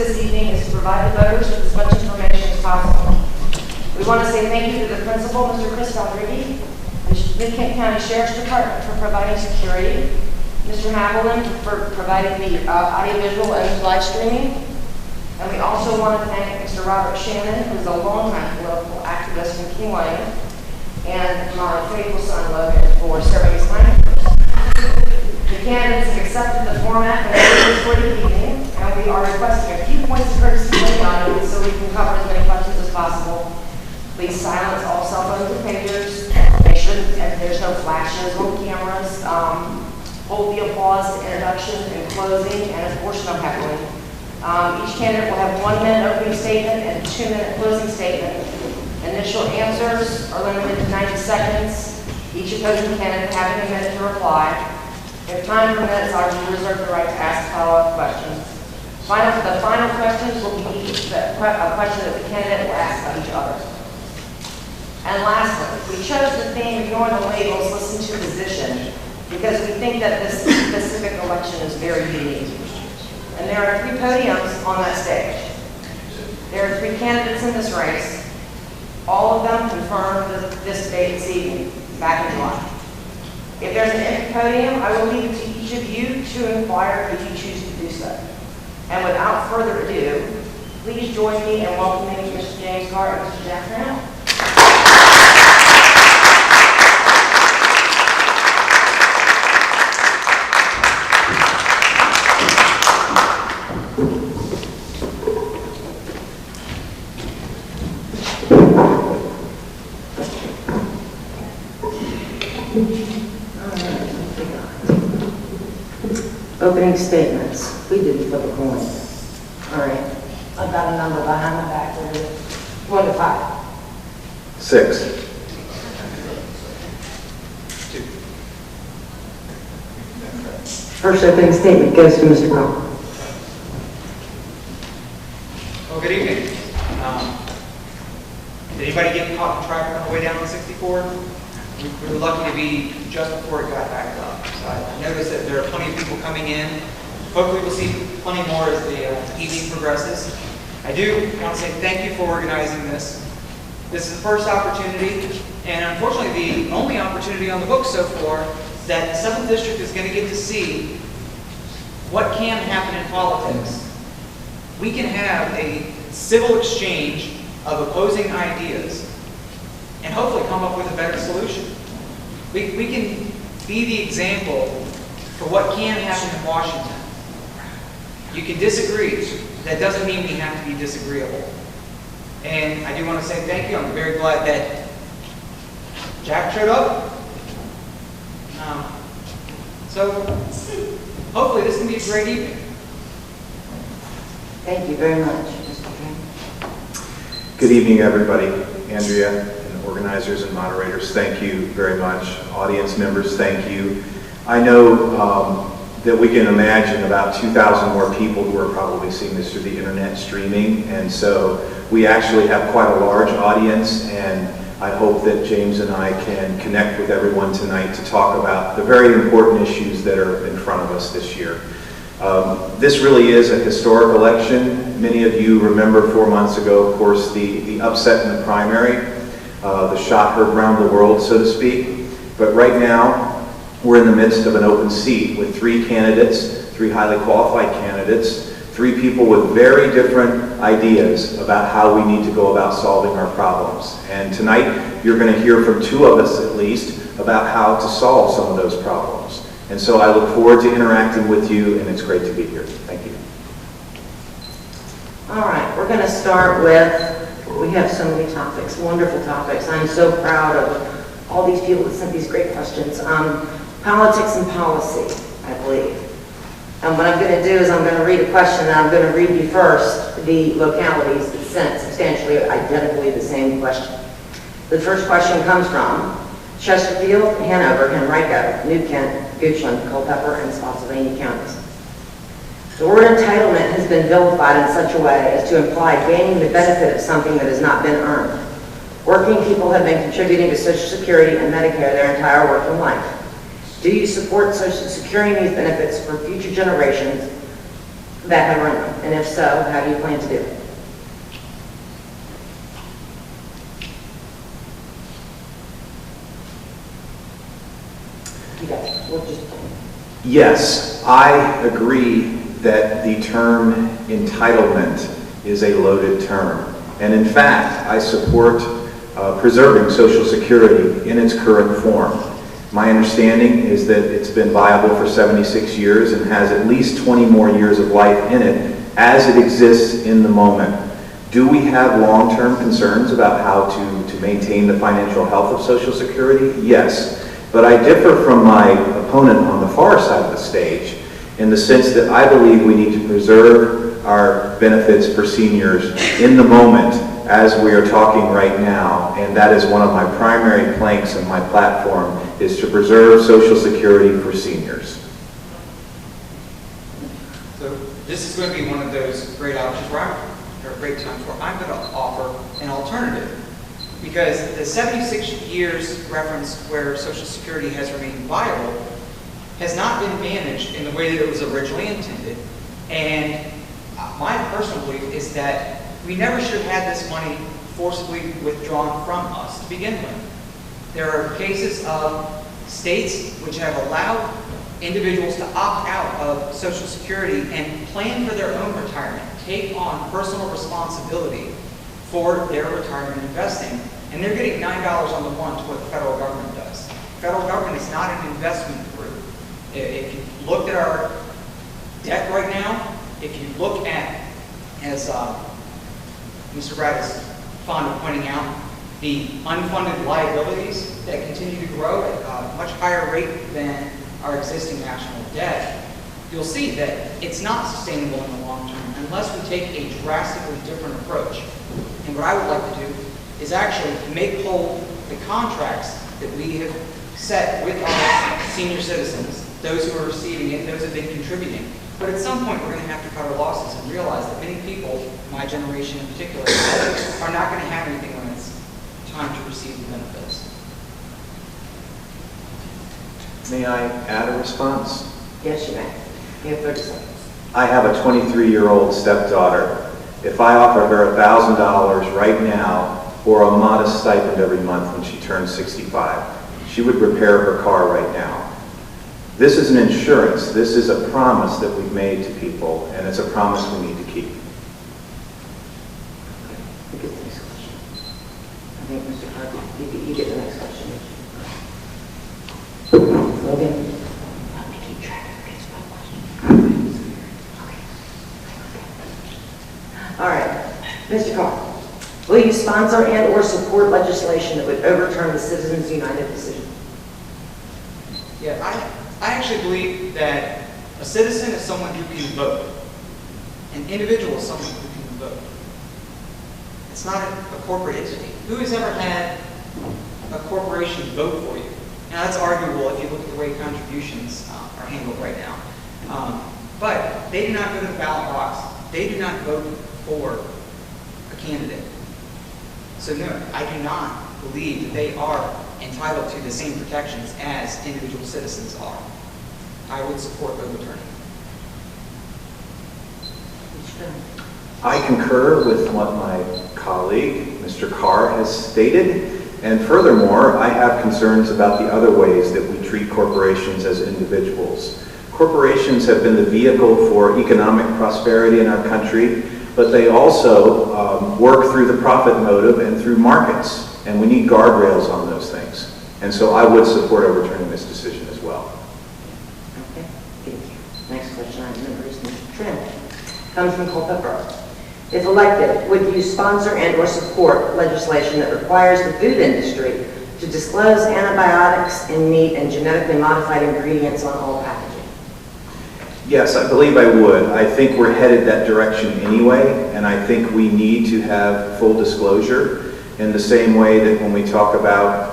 this evening is to provide the voters with as much information as possible. We want to say thank you to the principal, Mr. Chris Dalrigi, the Mid-Kent County Sheriff's Department for providing security, Mr. Haviland for providing the audiovisual and live streaming, and we also want to thank Mr. Robert Shannon, who is a longtime political activist in King William, and my faithful son Logan for serving his time. The candidates have accepted the format and for the evening, and we are requesting a few points of courtesy from the audience so we can cover as many questions as possible. Please silence all cell phones and pagers. Make sure that there's no flashes on cameras. Hold the applause to introduction and closing and a portion of heckling. Each candidate will have 1 minute opening statement and 2 minute closing statement. Initial answers are limited to 90 seconds. Each opposing candidate having a minute to reply. If time permits, I will reserve the right to ask follow-up questions. The final questions will be a question that the candidate will ask of each other. And lastly, we chose the theme ignoring the labels, listen to position, because we think that this specific election is very unique. And there are 3 podiums on that stage. There are 3 candidates in this race. All of them confirmed this date this evening, back in July. If there's an empty podium, I will leave it to each of you to inquire if you choose to do so. And without further ado, please join me in welcoming Mr. James Hart and Mr. Jack Brown. Opening statements. We didn't flip a coin. All right. I've got a number behind my back. 1 to 5. 6. 2. First opening statement goes to Mr. Cole. Well, good evening. Did anybody get caught in traffic on the way down on 64? We were lucky to be just before it got backed up. So I noticed that there are plenty of people coming in. Hopefully we'll see plenty more as the evening progresses. I do want to say thank you for organizing this. This is the first opportunity, and unfortunately the only opportunity on the book so far, that the 7th District is going to get to see what can happen in politics. We can have a civil exchange of opposing ideas and hopefully come up with a better solution. We can be the example for what can happen in Washington. You can disagree. That doesn't mean we have to be disagreeable. And I do want to say thank you. I'm very glad that Jack showed up. So hopefully this can be a great evening. Thank you very much, Mr. King. Good evening, everybody. Andrea and organizers and moderators, thank you very much. Audience members, thank you. I know that we can imagine about 2,000 more people who are probably seeing this through the internet streaming, and so we actually have quite a large audience, and I hope that James and I can connect with everyone tonight to talk about the very important issues that are in front of us this year. This really is a historic election. Many of you remember 4 months ago, of course, the upset in the primary, the shot heard around the world, so to speak. But right now, we're in the midst of an open seat with 3 candidates, 3 highly qualified candidates, 3 people with very different ideas about how we need to go about solving our problems. And tonight, you're going to hear from 2 of us at least about how to solve some of those problems. And so I look forward to interacting with you, and it's great to be here. Thank you. All right, we're going to start with, we have so many topics, wonderful topics. I'm so proud of all these people that sent these great questions. Politics and policy, I believe. And what I'm going to do is I'm going to read a question, and I'm going to read you first the localities that sent substantially identically the same question. The first question comes from Chesterfield, Hanover, Henrico, New Kent, Goochland, Culpeper, and Spotsylvania counties. The word entitlement has been vilified in such a way as to imply gaining the benefit of something that has not been earned. Working people have been contributing to Social Security and Medicare their entire working life. Do you support Social Securing these benefits for future generations back and running? And if so, how do you plan to do it? You guys, we'll just... Yes, I agree that the term entitlement is a loaded term. And in fact, I support preserving Social Security in its current form. My understanding is that it's been viable for 76 years and has at least 20 more years of life in it as it exists in the moment. Do we have long-term concerns about how to maintain the financial health of Social Security? Yes. But I differ from my opponent on the far side of the stage in the sense that I believe we need to preserve our benefits for seniors in the moment as we are talking right now, and that is one of my primary planks in my platform, is to preserve Social Security for seniors. So this is going to be one of those great options or great times where I'm going to offer an alternative. Because the 76 years reference where Social Security has remained viable has not been managed in the way that it was originally intended. And my personal belief is that we never should have had this money forcibly withdrawn from us to begin with. There are cases of states which have allowed individuals to opt out of Social Security and plan for their own retirement, take on personal responsibility for their retirement investing, and they're getting $9 on the one to what the federal government does. The federal government is not an investment group. If you looked at our debt right now, if you look at, as Mr. Brad is fond of pointing out, the unfunded liabilities that continue to grow at a much higher rate than our existing national debt, you'll see that it's not sustainable in the long term unless we take a drastically different approach. And what I would like to do is actually make whole the contracts that we have set with our senior citizens, those who are receiving it, those who have been contributing. But at some point, we're going to have to cut our losses and realize that many people, my generation in particular, are not going to have anything when it's time to receive the benefits. May I add a response? Yes, you may. You have 30 seconds. I have a 23-year-old stepdaughter. If I offer her $1,000 right now or a modest stipend every month when she turns 65, she would repair her car right now. This is an insurance. This is a promise that we've made to people, and it's a promise we need to keep. You get the next question. I think Mr. Carter, you get the next question. Logan, help me keep track of the question. Okay. All right. Mr. Carter, will you sponsor and or support legislation that would overturn the Citizens United decision? Yeah, I actually believe that a citizen is someone who can vote. An individual is someone who can vote. It's not a corporate entity. Who has ever had a corporation vote for you? Now, that's arguable if you look at the way contributions are handled right now. But they do not go to the ballot box. They do not vote for a candidate. So no, I do not believe that they are entitled to the same protections as individual citizens are. I would support overturning. I concur with what my colleague, Mr. Carr, has stated. And furthermore, I have concerns about the other ways that we treat corporations as individuals. Corporations have been the vehicle for economic prosperity in our country, but they also work through the profit motive and through markets. And we need guardrails on those things. And so I would support overturning this decision as well. Okay, thank you. Next question I remember is Mr. Trim. Comes from Culpeper. If elected, would you sponsor and or support legislation that requires the food industry to disclose antibiotics in meat and genetically modified ingredients on all packaging? Yes, I believe I would. I think we're headed that direction anyway, and I think we need to have full disclosure in the same way that when we talk about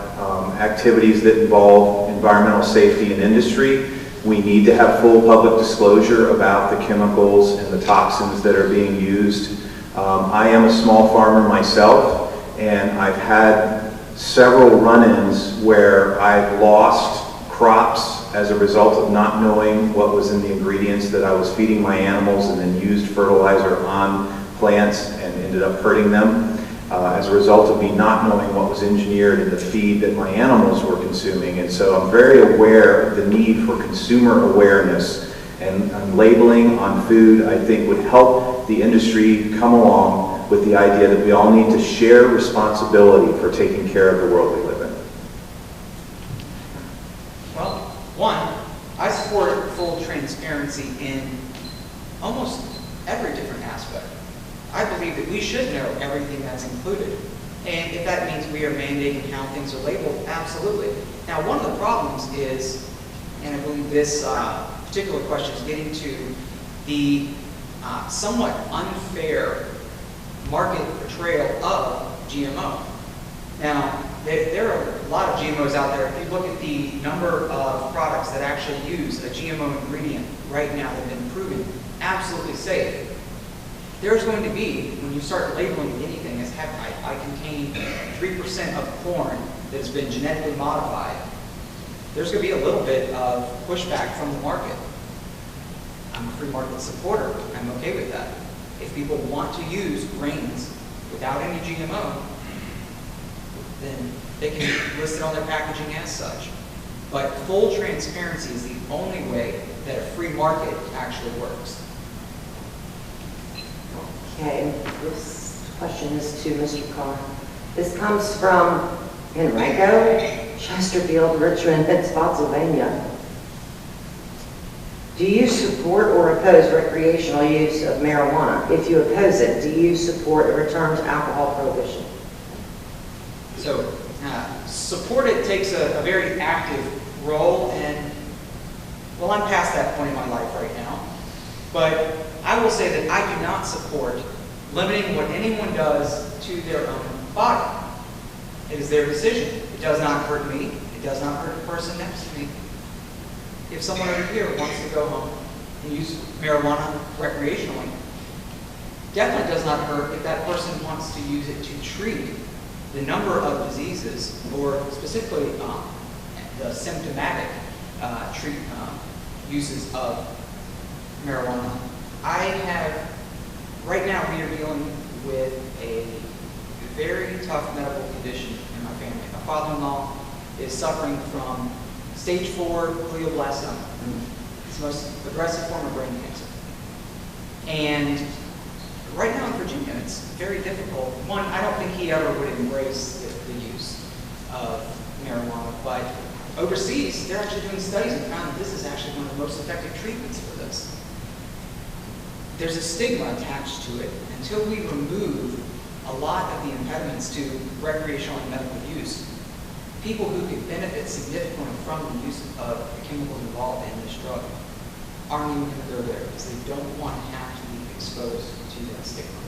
activities that involve environmental safety in industry, we need to have full public disclosure about the chemicals and the toxins that are being used. I am a small farmer myself, and I've had several run-ins where I've lost crops as a result of not knowing what was in the ingredients that I was feeding my animals, and then used fertilizer on plants and ended up hurting them. As a result of me not knowing what was engineered in the feed that my animals were consuming. And so I'm very aware of the need for consumer awareness, and labeling on food, I think, would help the industry come along with the idea that we all need to share responsibility for taking care of the world we live in. Well, one, I support full transparency in almost every different aspect. I believe that we should know everything that's included. And if that means we are mandating how things are labeled, absolutely. Now, one of the problems is, and I believe this particular question is getting to the somewhat unfair market portrayal of GMO. Now, there are a lot of GMOs out there. If you look at the number of products that actually use a GMO ingredient right now that have been proven absolutely safe, there's going to be, when you start labeling anything as I contain 3% of corn that's been genetically modified, there's going to be a little bit of pushback from the market. I'm a free market supporter. I'm okay with that. If people want to use grains without any GMO, then they can list it on their packaging as such. But full transparency is the only way that a free market actually works. Okay, this question is to Mr. Carr. This comes from Henrico, Chesterfield, Richmond, and Spotsylvania. Do you support or oppose recreational use of marijuana? If you oppose it, do you support a return to alcohol prohibition? So, support it takes a very active role, and, well, I'm past that point in my life right now. But I will say that I do not support limiting what anyone does to their own body. It is their decision. It does not hurt me. It does not hurt the person next to me. If someone over here wants to go home and use marijuana recreationally, definitely does not hurt if that person wants to use it to treat the number of diseases, or specifically the symptomatic uses of marijuana. Right now we are dealing with a very tough medical condition in my family. My father-in-law is suffering from stage 4 glioblastoma. It's the most aggressive form of brain cancer. And right now in Virginia, it's very difficult. One, I don't think he ever would embrace the use of marijuana, but overseas, they're actually doing studies and found that this is actually one of the most effective treatments for this. There's a stigma attached to it. Until we remove a lot of the impediments to recreational and medical use, people who could benefit significantly from the use of the chemicals involved in this drug aren't even going to go there because they don't want to have to be exposed to that stigma.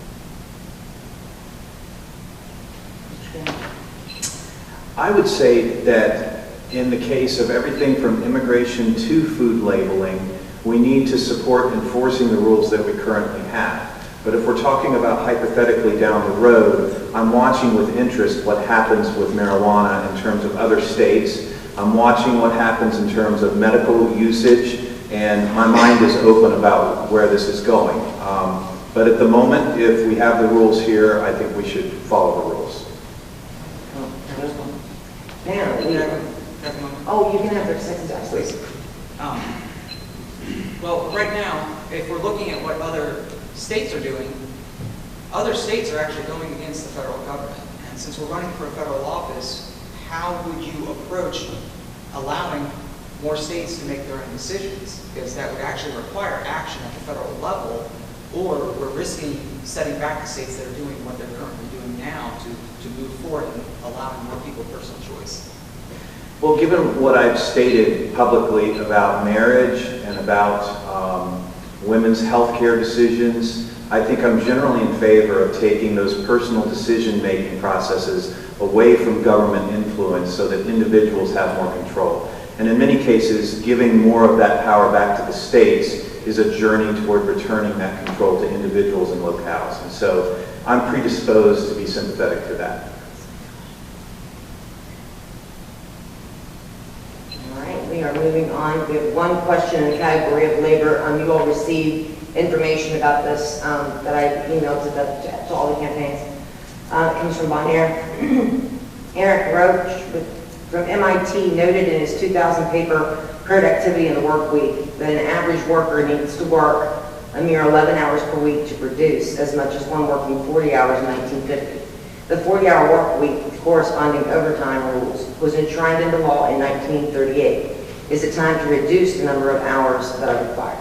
I would say that in the case of everything from immigration to food labeling, we need to support enforcing the rules that we currently have. But if we're talking about hypothetically down the road, I'm watching with interest what happens with marijuana in terms of other states. I'm watching what happens in terms of medical usage, and my mind is open about where this is going. But at the moment, if we have the rules here, I think we should follow the rules. Now, you can have 30 seconds, please. Well, right now, if we're looking at what other states are doing, other states are actually going against the federal government. And since we're running for a federal office, how would you approach allowing more states to make their own decisions? Because that would actually require action at the federal level, or we're risking setting back the states that are doing what they're currently doing now to move forward and allowing more people personal choice. Well, given what I've stated publicly about marriage and about women's health care decisions, I think I'm generally in favor of taking those personal decision-making processes away from government influence so that individuals have more control. And in many cases, giving more of that power back to the states is a journey toward returning that control to individuals and locales. And so I'm predisposed to be sympathetic to that. We are moving on. We have one question in the category of labor. You all received information about this that I emailed to all the campaigns. It comes from Bonaire. Eric Roach from MIT noted in his 2000 paper, Productivity in the Work Week, that an average worker needs to work a mere 11 hours per week to produce as much as one working 40 hours in 1950. The 40-hour work week with corresponding overtime rules was enshrined into law in 1938. Is it time to reduce the number of hours that are required?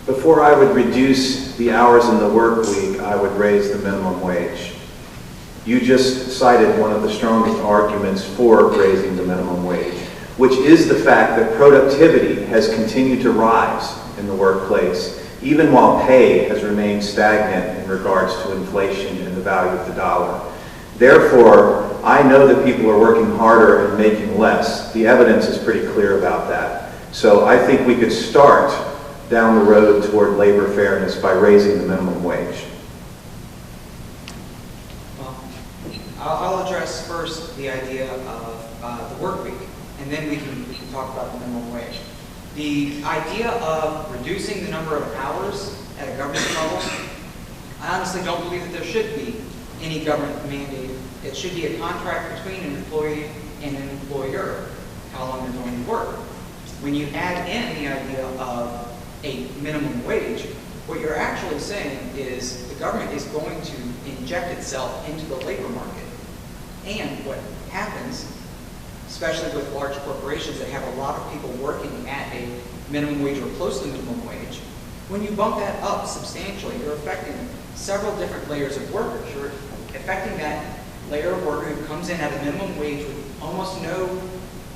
Before I would reduce the hours in the work week, I would raise the minimum wage. You just cited one of the strongest arguments for raising the minimum wage, which is the fact that productivity has continued to rise in the workplace, even while pay has remained stagnant in regards to inflation and the value of the dollar. Therefore, I know that people are working harder and making less. The evidence is pretty clear about that. So I think we could start down the road toward labor fairness by raising the minimum wage. Well, I'll address first the idea of the work week, and then we can talk about the minimum wage. The idea of reducing the number of hours at a government level, I honestly don't believe that there should be any government mandate. It should be a contract between an employee and an employer, how long they're going to work. When you add in the idea of a minimum wage, what you're actually saying is the government is going to inject itself into the labor market. And what happens, especially with large corporations that have a lot of people working at a minimum wage or close to minimum wage, when you bump that up substantially, you're affecting several different layers of workers. You're affecting that layer of worker who comes in at a minimum wage with almost no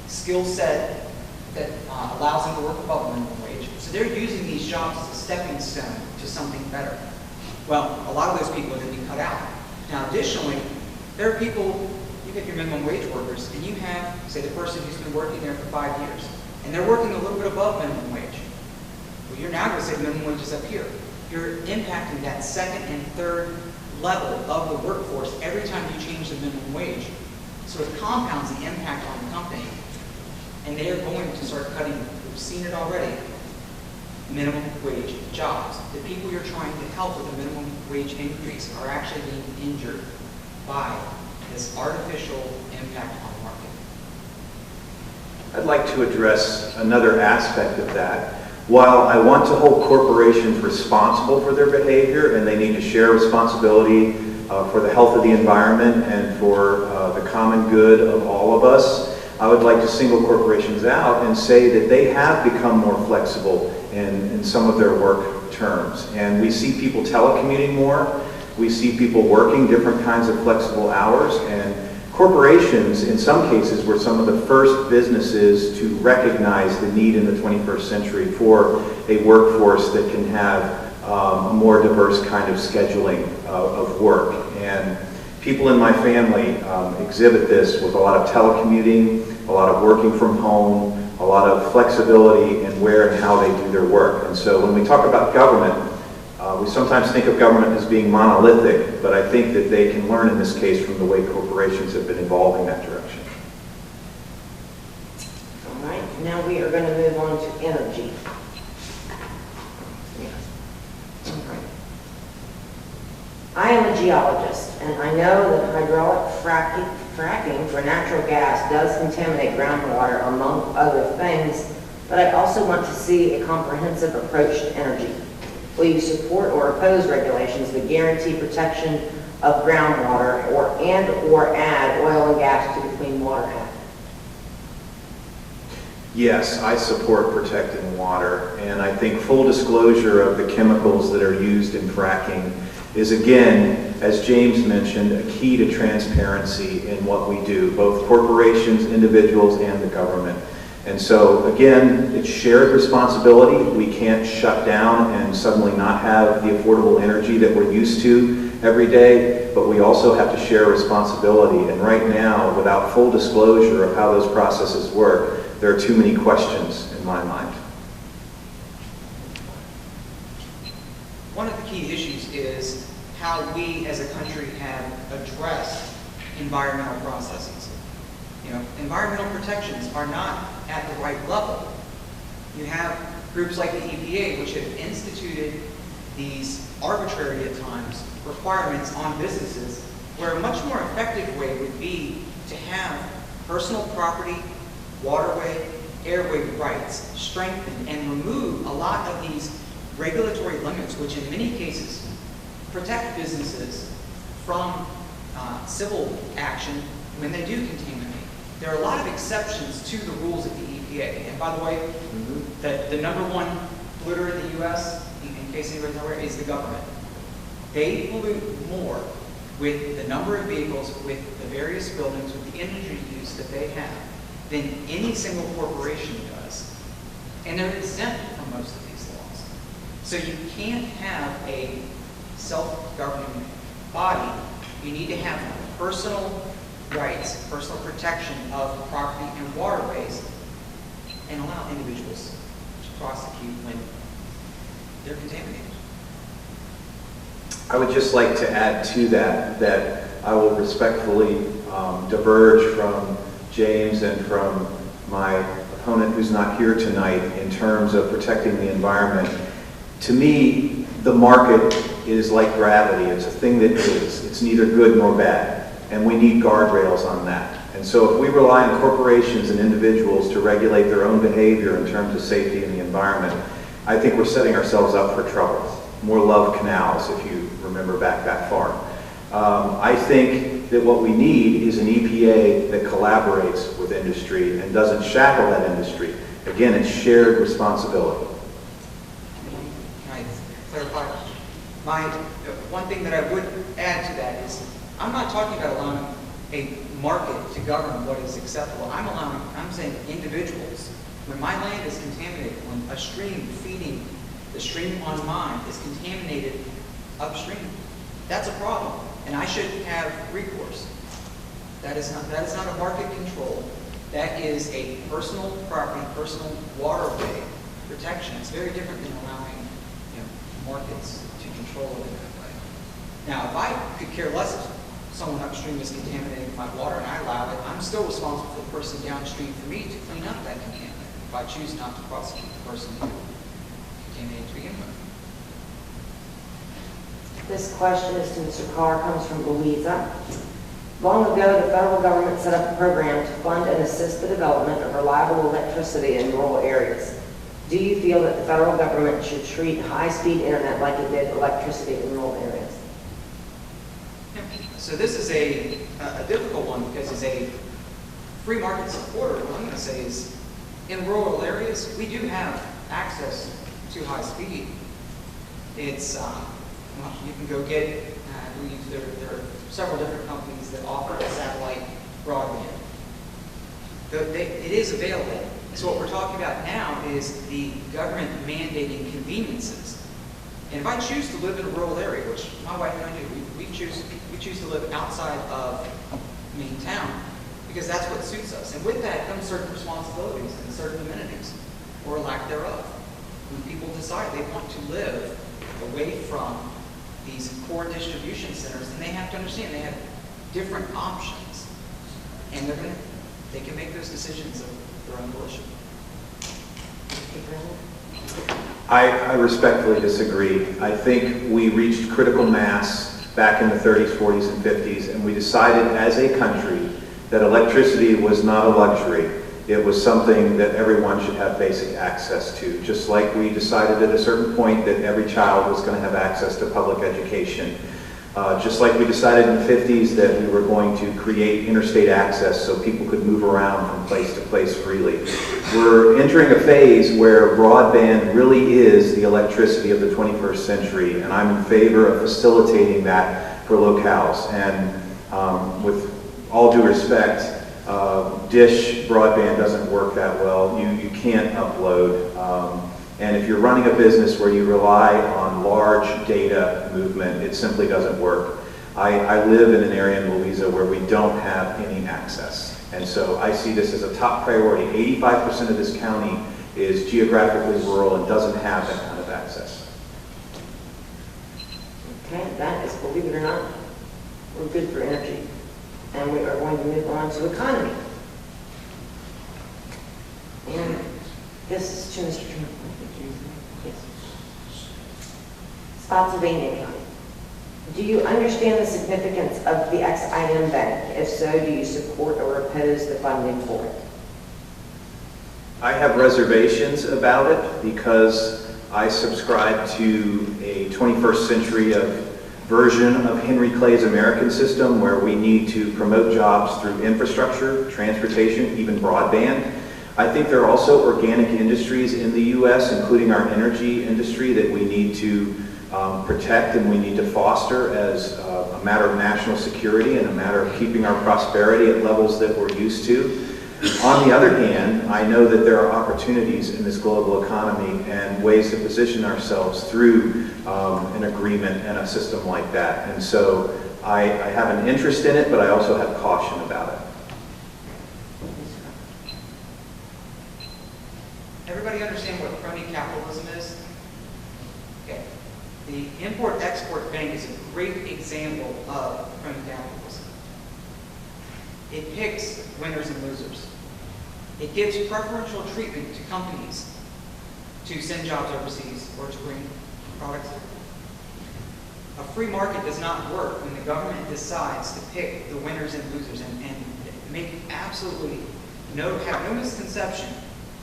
skill set that allows them to work above the minimum wage. So they're using these jobs as a stepping stone to something better. Well, a lot of those people are going to be cut out. Now, additionally, there are people, you get your minimum wage workers, and you have, say, the person who's been working there for 5 years, and they're working a little bit above minimum wage. Well, you're now going to say minimum wage is up here. You're impacting that second and third level of the workforce every time you change the minimum wage. So it compounds the impact on the company, and they are going to start cutting, we've seen it already, minimum wage jobs. The people you're trying to help with a minimum wage increase are actually being injured by this artificial impact on the market. I'd like to address another aspect of that. While I want to hold corporations responsible for their behavior, and they need to share responsibility for the health of the environment and for the common good of all of us, I would like to single corporations out and say that they have become more flexible in some of their work terms. And we see people telecommuting more. We see people working different kinds of flexible hours, and corporations, in some cases, were some of the first businesses to recognize the need in the 21st century for a workforce that can have a more diverse kind of scheduling of work. And people in my family exhibit this with a lot of telecommuting, a lot of working from home, a lot of flexibility in where and how they do their work. And so when we talk about government, we sometimes think of government as being monolithic, but I think that they can learn in this case from the way corporations have been evolving that direction. All right, now we are going to move on to energy. All right. I am a geologist, and I know that hydraulic fracking for natural gas does contaminate groundwater, among other things, but I also want to see a comprehensive approach to energy. Will you support or oppose regulations that guarantee protection of groundwater or add oil and gas to the Clean Water Act? Yes, I support protecting water, and I think full disclosure of the chemicals that are used in fracking is, again, as James mentioned, a key to transparency in what we do, both corporations, individuals, and the government. And so, again, it's shared responsibility. We can't shut down and suddenly not have the affordable energy that we're used to every day, but we also have to share responsibility. And right now, without full disclosure of how those processes work, there are too many questions in my mind. One of the key issues is how we as a country have addressed environmental processes. environmental protections are not at the right level. You have groups like the EPA, which have instituted these arbitrary at times requirements on businesses, where a much more effective way would be to have personal property, waterway, airway rights strengthened and remove a lot of these regulatory limits, which in many cases protect businesses from civil action when they do contaminate. There are a lot of exceptions to the rules of the EPA. And by the way, the number one polluter in the U.S., in case anybody's not aware, is the government. They pollute more with the number of vehicles, with the various buildings, with the energy use that they have, than any single corporation does. And they're exempt from most of these laws. So you can't have a self-governing body. You need to have personal rights, personal protection of property and waterways, and allow individuals to prosecute when they're contaminated. I would just like to add to that I will respectfully diverge from James and from my opponent who's not here tonight in terms of protecting the environment. To me, the market is like gravity. It's a thing that is. It's neither good nor bad, and we need guardrails on that. And so if we rely on corporations and individuals to regulate their own behavior in terms of safety and the environment, I think we're setting ourselves up for trouble. More love canals, if you remember back that far. I think that what we need is an EPA that collaborates with industry and doesn't shackle that industry. Again, it's shared responsibility. Can I clarify? One thing that I would add to that is, I'm not talking about allowing a market to govern what is acceptable. I'm saying individuals. When my land is contaminated, when a stream feeding the stream on mine is contaminated upstream, that's a problem, and I should have recourse. That is not a market control. That is a personal property, personal waterway protection. It's very different than allowing markets to control it in that way. Now, if I could care less if someone upstream is contaminating my water and I allow it, I'm still responsible for the person downstream for me to clean up that contaminant if I choose not to prosecute the person who contaminated to begin with. This question is to Mr. Carr, comes from Louisa. Long ago, the federal government set up a program to fund and assist the development of reliable electricity in rural areas. Do you feel that the federal government should treat high-speed internet like it did electricity in rural areas? So this is a difficult one, because as a free market supporter, what I'm going to say is, in rural areas, we do have access to high speed. It's, you can go get it. There are several different companies that offer satellite broadband. It is available. So what we're talking about now is the government mandating conveniences. And if I choose to live in a rural area, which my wife and I do, we choose to live outside of main town because that's what suits us. And with that comes certain responsibilities and certain amenities, or lack thereof. When people decide they want to live away from these core distribution centers, then they have to understand they have different options, and they can make those decisions of their own volition. I respectfully disagree. I think we reached critical mass back in the 30s, 40s, and 50s, and we decided as a country that electricity was not a luxury. It was something that everyone should have basic access to, just like we decided at a certain point that every child was going to have access to public education. Just like we decided in the 50s that we were going to create interstate access so people could move around from place to place freely. We're entering a phase where broadband really is the electricity of the 21st century, and I'm in favor of facilitating that for locales. And with all due respect, dish broadband doesn't work that well. You can't upload. And if you're running a business where you rely on large data movement, it simply doesn't work. I live in an area in Louisa where we don't have any access. And so I see this as a top priority. 85% of this county is geographically rural and doesn't have that kind of access. Okay, that is, believe it or not, we're good for energy. And we are going to move on to economy. This is to Mr. Trump. Yes. Spotsylvania County. Do you understand the significance of the XIM Bank? If so, do you support or oppose the funding for it? I have reservations about it because I subscribe to a 21st century version of Henry Clay's American system where we need to promote jobs through infrastructure, transportation, even broadband. I think there are also organic industries in the U.S., including our energy industry, that we need to protect and we need to foster as a matter of national security and a matter of keeping our prosperity at levels that we're used to. On the other hand, I know that there are opportunities in this global economy and ways to position ourselves through an agreement and a system like that. And so I have an interest in it, but I also have caution about it. Everybody understand what crony capitalism is? Okay. The Import-Export Bank is a great example of crony capitalism. It picks winners and losers. It gives preferential treatment to companies to send jobs overseas or to bring products here. A free market does not work when the government decides to pick the winners and losers and make absolutely have no misconception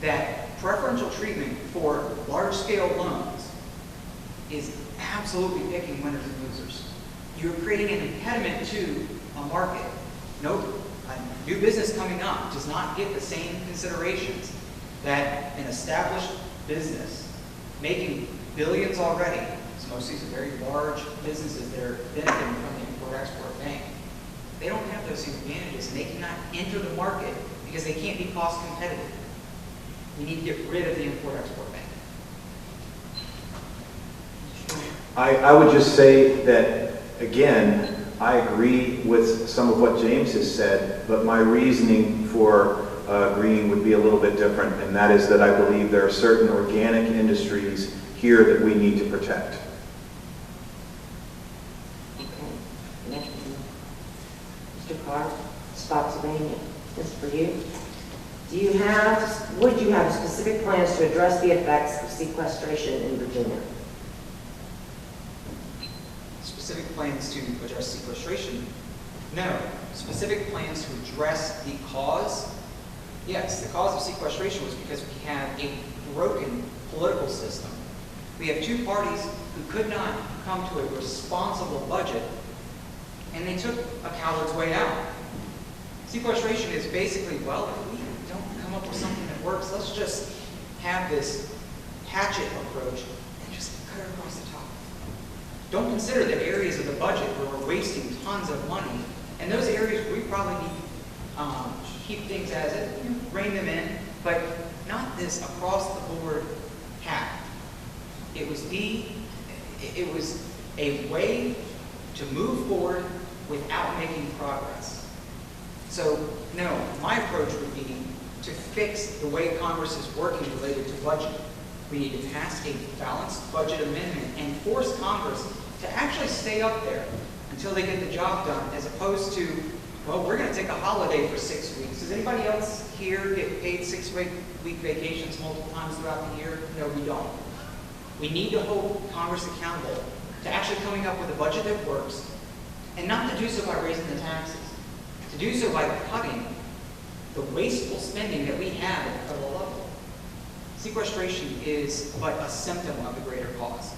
that preferential treatment for large-scale loans is absolutely picking winners and losers. You're creating an impediment to a market. Nope. A new business coming up does not get the same considerations that an established business making billions already. It's mostly some very large businesses that are benefiting from the Import-Export Bank. They don't have those same advantages, and they cannot enter the market because they can't be cost competitive. We need to get rid of the Import-Export Bank. I would just say that, again, I agree with some of what James has said, but my reasoning for agreeing would be a little bit different, and that is that I believe there are certain organic industries here that we need to protect. Okay. Next one. Mr. Carr, Spotsylvania. This is for you. Would you have specific plans to address the effects of sequestration in Virginia? Specific plans to address sequestration? No. Specific plans to address the cause? Yes, the cause of sequestration was because we have a broken political system. We have two parties who could not come to a responsible budget, and they took a coward's way out. Sequestration is basically, well, if we don't come up with something that works, let's just have this hatchet approach and just cut it across the top. Don't consider the areas of the budget where we're wasting tons of money, and those areas we probably need to keep things as it, rein them in, but not this across the board hack. It was a way to move forward without making progress. So, no, my approach would be to fix the way Congress is working related to budget. We need to pass a balanced budget amendment and force Congress to actually stay up there until they get the job done, as opposed to, well, we're going to take a holiday for 6 weeks. Does anybody else here get paid 6-week vacations multiple times throughout the year? No, we don't. We need to hold Congress accountable to actually coming up with a budget that works, and not to do so by raising the taxes, to do so by cutting the wasteful spending that we have at the federal level. Sequestration is but a symptom of the greater cause.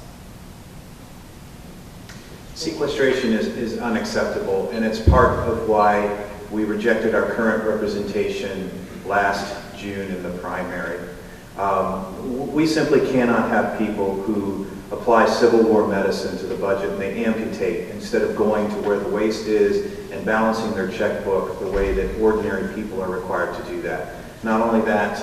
Sequestration is unacceptable, and it's part of why we rejected our current representation last June in the primary. We simply cannot have people who apply Civil War medicine to the budget and they amputate instead of going to where the waste is and balancing their checkbook the way that ordinary people are required to do that. Not only that,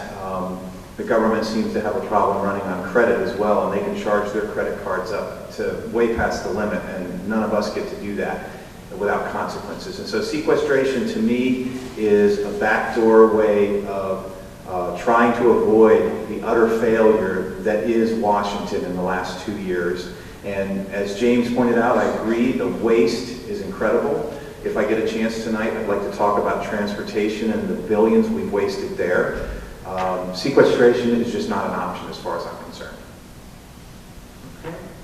the government seems to have a problem running on credit as well, and they can charge their credit cards up to way past the limit, and none of us get to do that without consequences. And so sequestration to me is a backdoor way of trying to avoid the utter failure that is Washington in the last 2 years. And as James pointed out, I agree, the waste is incredible. If I get a chance tonight, I'd like to talk about transportation and the billions we've wasted there. Sequestration is just not an option as far as I'm concerned.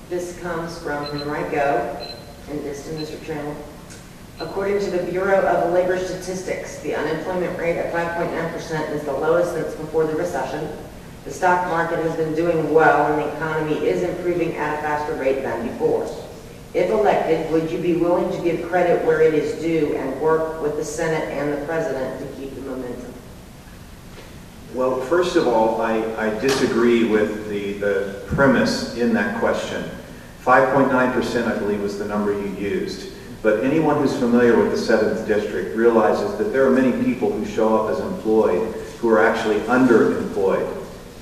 This comes from Henrico, and this to Mr. Chairman. According to the Bureau of Labor Statistics, the unemployment rate at 5.9% is the lowest since before the recession. The stock market has been doing well, and the economy is improving at a faster rate than before. If elected, would you be willing to give credit where it is due and work with the Senate and the President to keep the momentum? Well, first of all, I disagree with the premise in that question. 5.9%, I believe, was the number you used. But anyone who's familiar with the 7th District realizes that there are many people who show up as employed who are actually underemployed.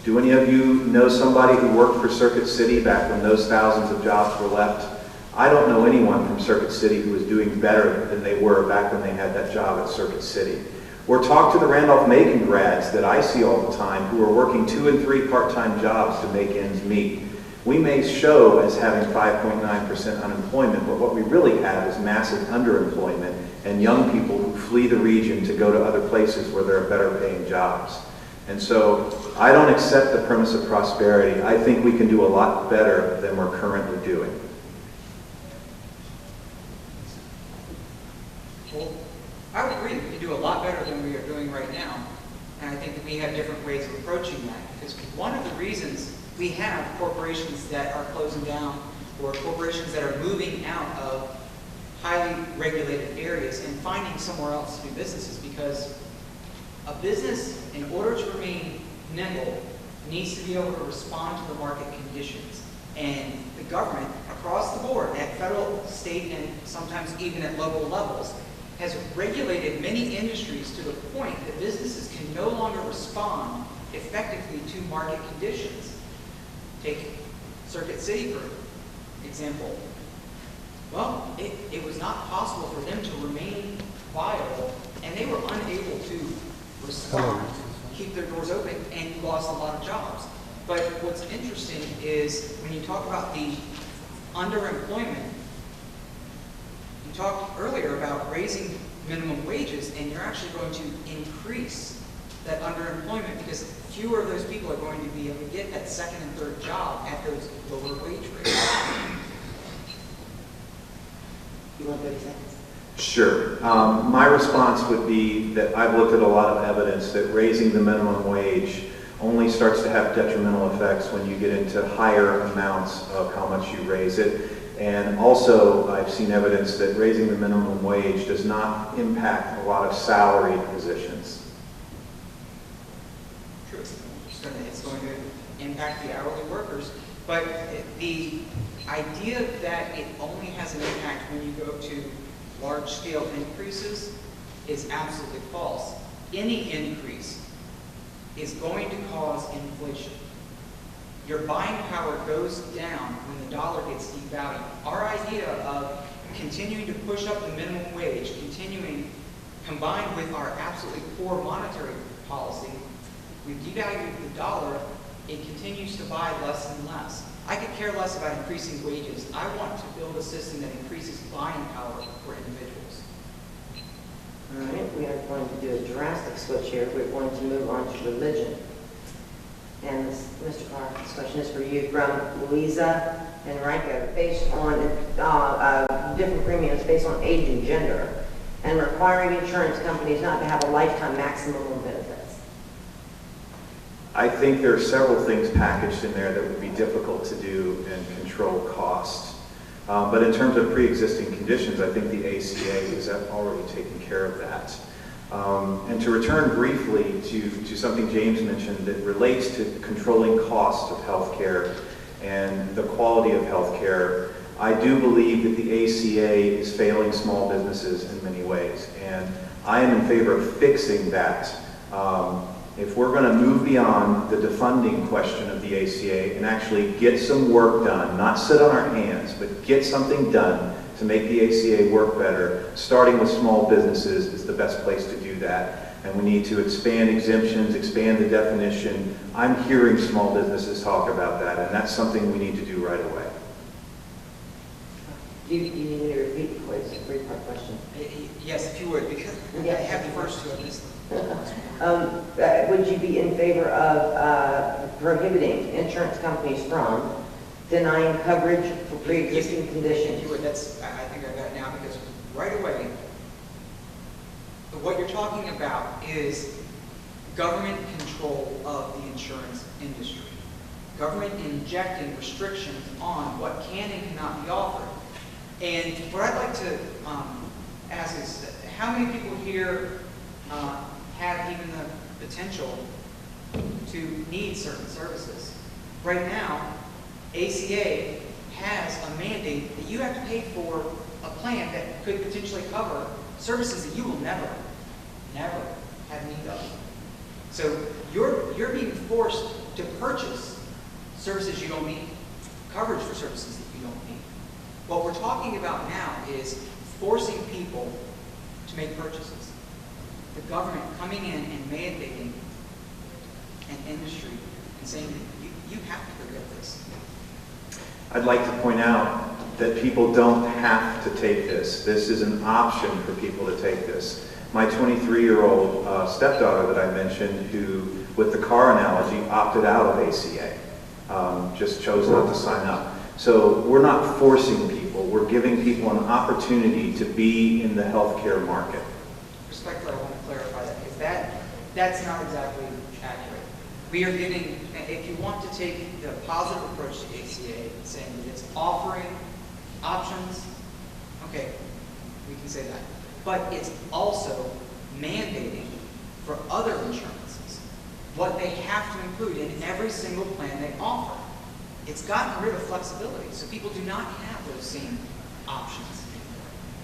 Do any of you know somebody who worked for Circuit City back when those thousands of jobs were left? I don't know anyone from Circuit City who was doing better than they were back when they had that job at Circuit City. Or talk to the Randolph-Macon grads that I see all the time who are working 2 and 3 part-time jobs to make ends meet. We may show as having 5.9% unemployment, but what we really have is massive underemployment and young people who flee the region to go to other places where there are better paying jobs. And so I don't accept the premise of prosperity. I think we can do a lot better than we're currently doing. Well, I would agree that we can do a lot better than we are doing right now. And I think that we have different ways of approaching that. Because one of the reasons we have corporations that are closing down or corporations that are moving out of highly regulated areas and finding somewhere else to do business is because a business, in order to remain nimble, needs to be able to respond to the market conditions. And the government, across the board, at federal, state, and sometimes even at local levels, has regulated many industries to the point that businesses can no longer respond effectively to market conditions. Take Circuit City, for example. Well, it was not possible for them to remain viable, and they were unable to respond, keep their doors open, and you lost a lot of jobs. But what's interesting is when you talk about the underemployment, you talked earlier about raising minimum wages, and you're actually going to increase that underemployment because fewer of those people are going to be able to get that second and third job at those lower wage rates. You want 30 seconds? Sure. My response would be that I've looked at a lot of evidence that raising the minimum wage only starts to have detrimental effects when you get into higher amounts of how much you raise it. And also, I've seen evidence that raising the minimum wage does not impact a lot of salaried positions. True. It's going to impact the hourly workers. But the idea that it only has an impact when you go to large-scale increases is absolutely false. Any increase is going to cause inflation. Your buying power goes down when the dollar gets devalued. Our idea of continuing to push up the minimum wage, combined with our absolutely poor monetary policy, we've devalued the dollar, it continues to buy less and less. I could care less about increasing wages. I want to build a system that increases buying power for individuals. All right, we are going to do a drastic switch here. We're going to move on to religion. And this, Mr. Clark, this question is for you from Louisa Henrico. Based on different premiums based on age and gender, and requiring insurance companies not to have a lifetime maximum of benefits. I think there are several things packaged in there that would be difficult to do and control cost. But in terms of pre-existing conditions, I think the ACA is already taking care of that. And to return briefly to something James mentioned that relates to controlling cost of healthcare and the quality of healthcare, I do believe that the ACA is failing small businesses in many ways. And I am in favor of fixing that. If we're going to move beyond the defunding question of the ACA and actually get some work done, not sit on our hands, but get something done to make the ACA work better, starting with small businesses is the best place to do that. And we need to expand exemptions, expand the definition. I'm hearing small businesses talk about that, and that's something we need to do right away. Do you need me to repeat the question? Three-part question. Yes, if you would, because I have the first two of this. Would you be in favor of prohibiting insurance companies from denying coverage for pre-existing conditions? I think I got it now, because right away, what you're talking about is government control of the insurance industry. Government injecting restrictions on what can and cannot be offered. And what I'd like to ask is, how many people here have even the potential to need certain services? Right now, ACA has a mandate that you have to pay for a plan that could potentially cover services that you will never have need of. So you're being forced to purchase services you don't need, coverage for services that you don't need. What we're talking about now is forcing people to make purchases. The government coming in and mandating an industry and saying, you have to forget this. I'd like to point out that people don't have to take this. This is an option for people to take this. My 23-year-old stepdaughter that I mentioned, who, with the car analogy, opted out of ACA, just chose not to sign up. So we're not forcing people. We're giving people an opportunity to be in the healthcare market. Respectfully, I want to clarify that, because that's not exactly accurate. We are giving, if you want to take the positive approach to ACA, saying that it's offering options, okay, we can say that. But it's also mandating for other insurances what they have to include in every single plan they offer. It's gotten rid of flexibility, so people do not have those same options.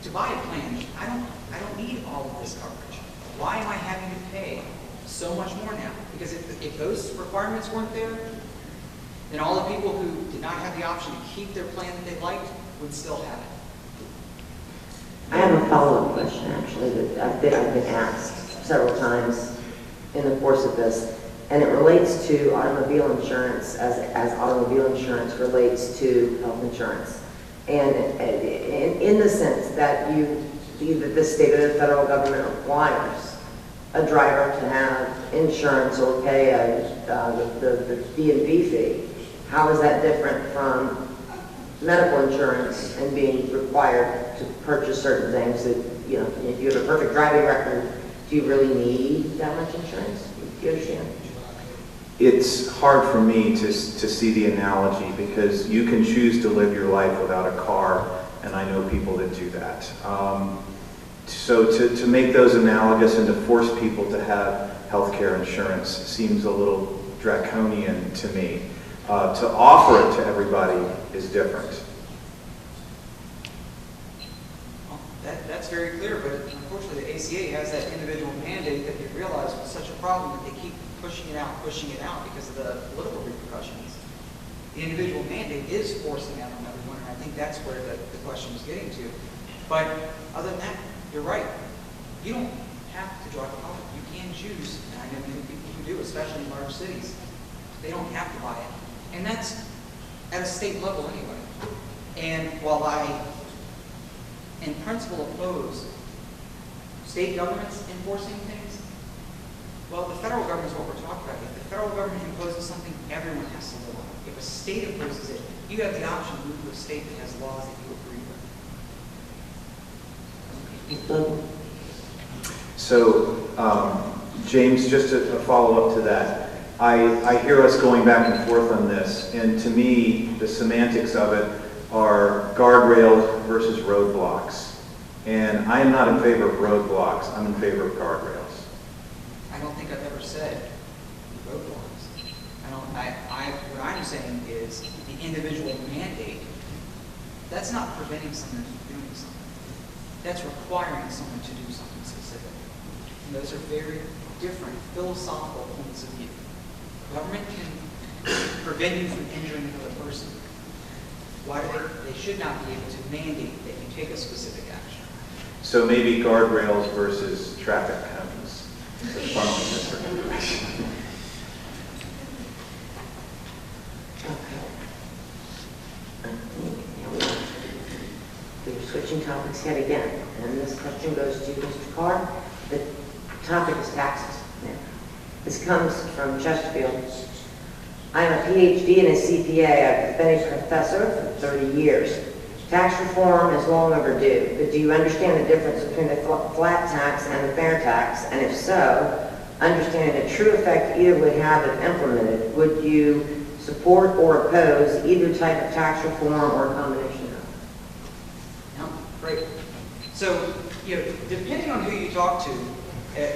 To buy a plan, I don't need all of this coverage. Why am I having to pay so much more now? Because if those requirements weren't there, then all the people who did not have the option to keep their plan that they liked would still have it. I have a follow-up question, actually, that I've been asked several times in the course of this, and it relates to automobile insurance as automobile insurance relates to health insurance. And in the sense that either the state or the federal government requires a driver to have insurance or pay the D&B fee, how is that different from medical insurance and being required to purchase certain things that, you know, if you have a perfect driving record, do you really need that much insurance? Do you understand? It's hard for me to see the analogy, because you can choose to live your life without a car, and I know people that do that. So to make those analogous and to force people to have health care insurance seems a little draconian to me. To offer it to everybody is different. Well, that's very clear, but unfortunately the ACA has that individual mandate that they realize was such a problem that they keep pushing it out because of the political repercussions. The individual mandate is forcing that on everyone, and I think that's where the question is getting to. But other than that, you're right. You don't have to drive a car. You can choose, and I know many people who do, especially in large cities. They don't have to buy it. And that's at a state level anyway. And while I, in principle, oppose state governments enforcing things, well, the federal government is what we're talking about. If the federal government imposes something, everyone has to live on it. If a state imposes it, you have the option to move to a state that has laws that you agree with. So, James, just a follow-up to that. I hear us going back and forth on this, and to me, the semantics of it are guardrails versus roadblocks. And I am not in favor of roadblocks. I'm in favor of guardrails. I don't think I've ever said roadblocks. What I'm saying is the individual mandate, that's not preventing someone from doing something. That's requiring someone to do something specific. And those are very different philosophical points of view. Government can prevent you from injuring another person. Why do they should not be able to mandate that you take a specific action. So maybe guardrails versus traffic cones. We're switching topics yet again, and this question goes to Mr. Carr. The topic is taxes. This comes from Chesterfield. I'm a PhD and a CPA. I've been a professor for 30 years. Tax reform is long overdue, but do you understand the difference between the flat tax and the fair tax? And if so, understanding the true effect either would have if implemented, would you support or oppose either type of tax reform or a combination of? No, great. So, depending on who you talk to,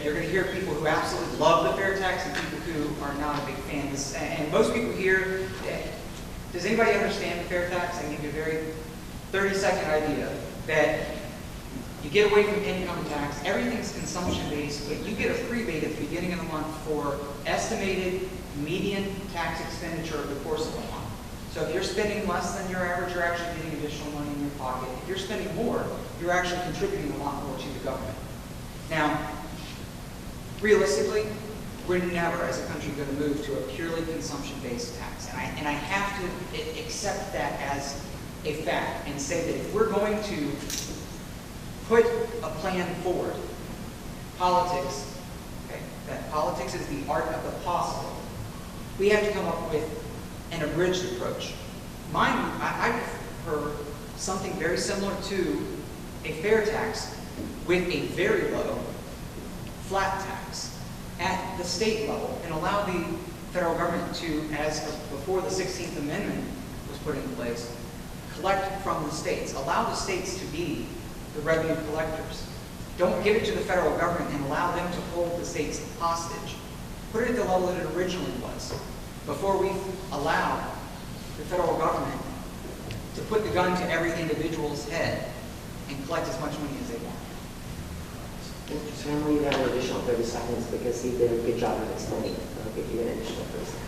you're going to hear people who absolutely love the fair tax and people who are not a big fan. And most people here, does anybody understand the fair tax? I can give you a very 30-second idea that you get away from income tax, everything's consumption-based, but you get a rebate at the beginning of the month for estimated median tax expenditure over the course of a month. So if you're spending less than your average, you're actually getting additional money in your pocket. If you're spending more, you're actually contributing a lot more to the government. Now, realistically, we're never, as a country, going to move to a purely consumption-based tax. And I have to accept that as a fact and say that if we're going to put a plan forward, politics, okay, that politics is the art of the possible, we have to come up with an abridged approach. I prefer something very similar to a fair tax with a very low flat tax at the state level and allow the federal government to, as before the 16th Amendment was put in place, collect from the states. Allow the states to be the revenue collectors. Don't give it to the federal government and allow them to hold the states hostage. Put it at the level that it originally was, before we allow the federal government to put the gun to every individual's head and collect as much money as they want. Mr. Chairman, you have an additional 30 seconds because he did a good job of explaining. I'll give you an additional 30 seconds.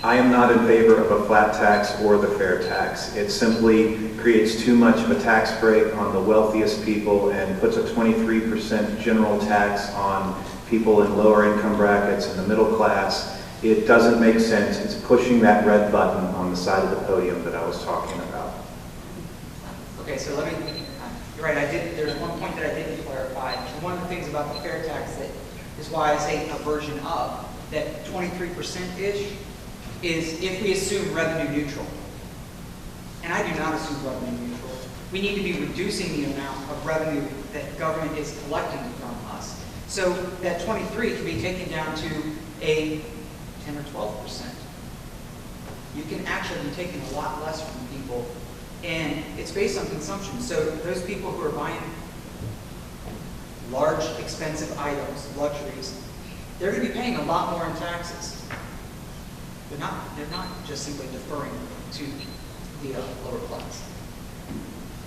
I am not in favor of a flat tax or the fair tax. It simply creates too much of a tax break on the wealthiest people and puts a 23% general tax on people in lower income brackets and the middle class. It doesn't make sense. It's pushing that red button on the side of the podium that I was talking about. Okay, so you're right, there's one point that I didn't clarify. One of the things about the fair tax that is why I say a version of, that 23%-ish, is if we assume revenue neutral. And I do not assume revenue neutral. We need to be reducing the amount of revenue that government is collecting from us. So that 23 can be taken down to a 10 or 12%. You can actually be taking a lot less from people, and it's based on consumption. So those people who are buying large, expensive items, luxuries, they're going to be paying a lot more in taxes. They're not just simply deferring to the lower class.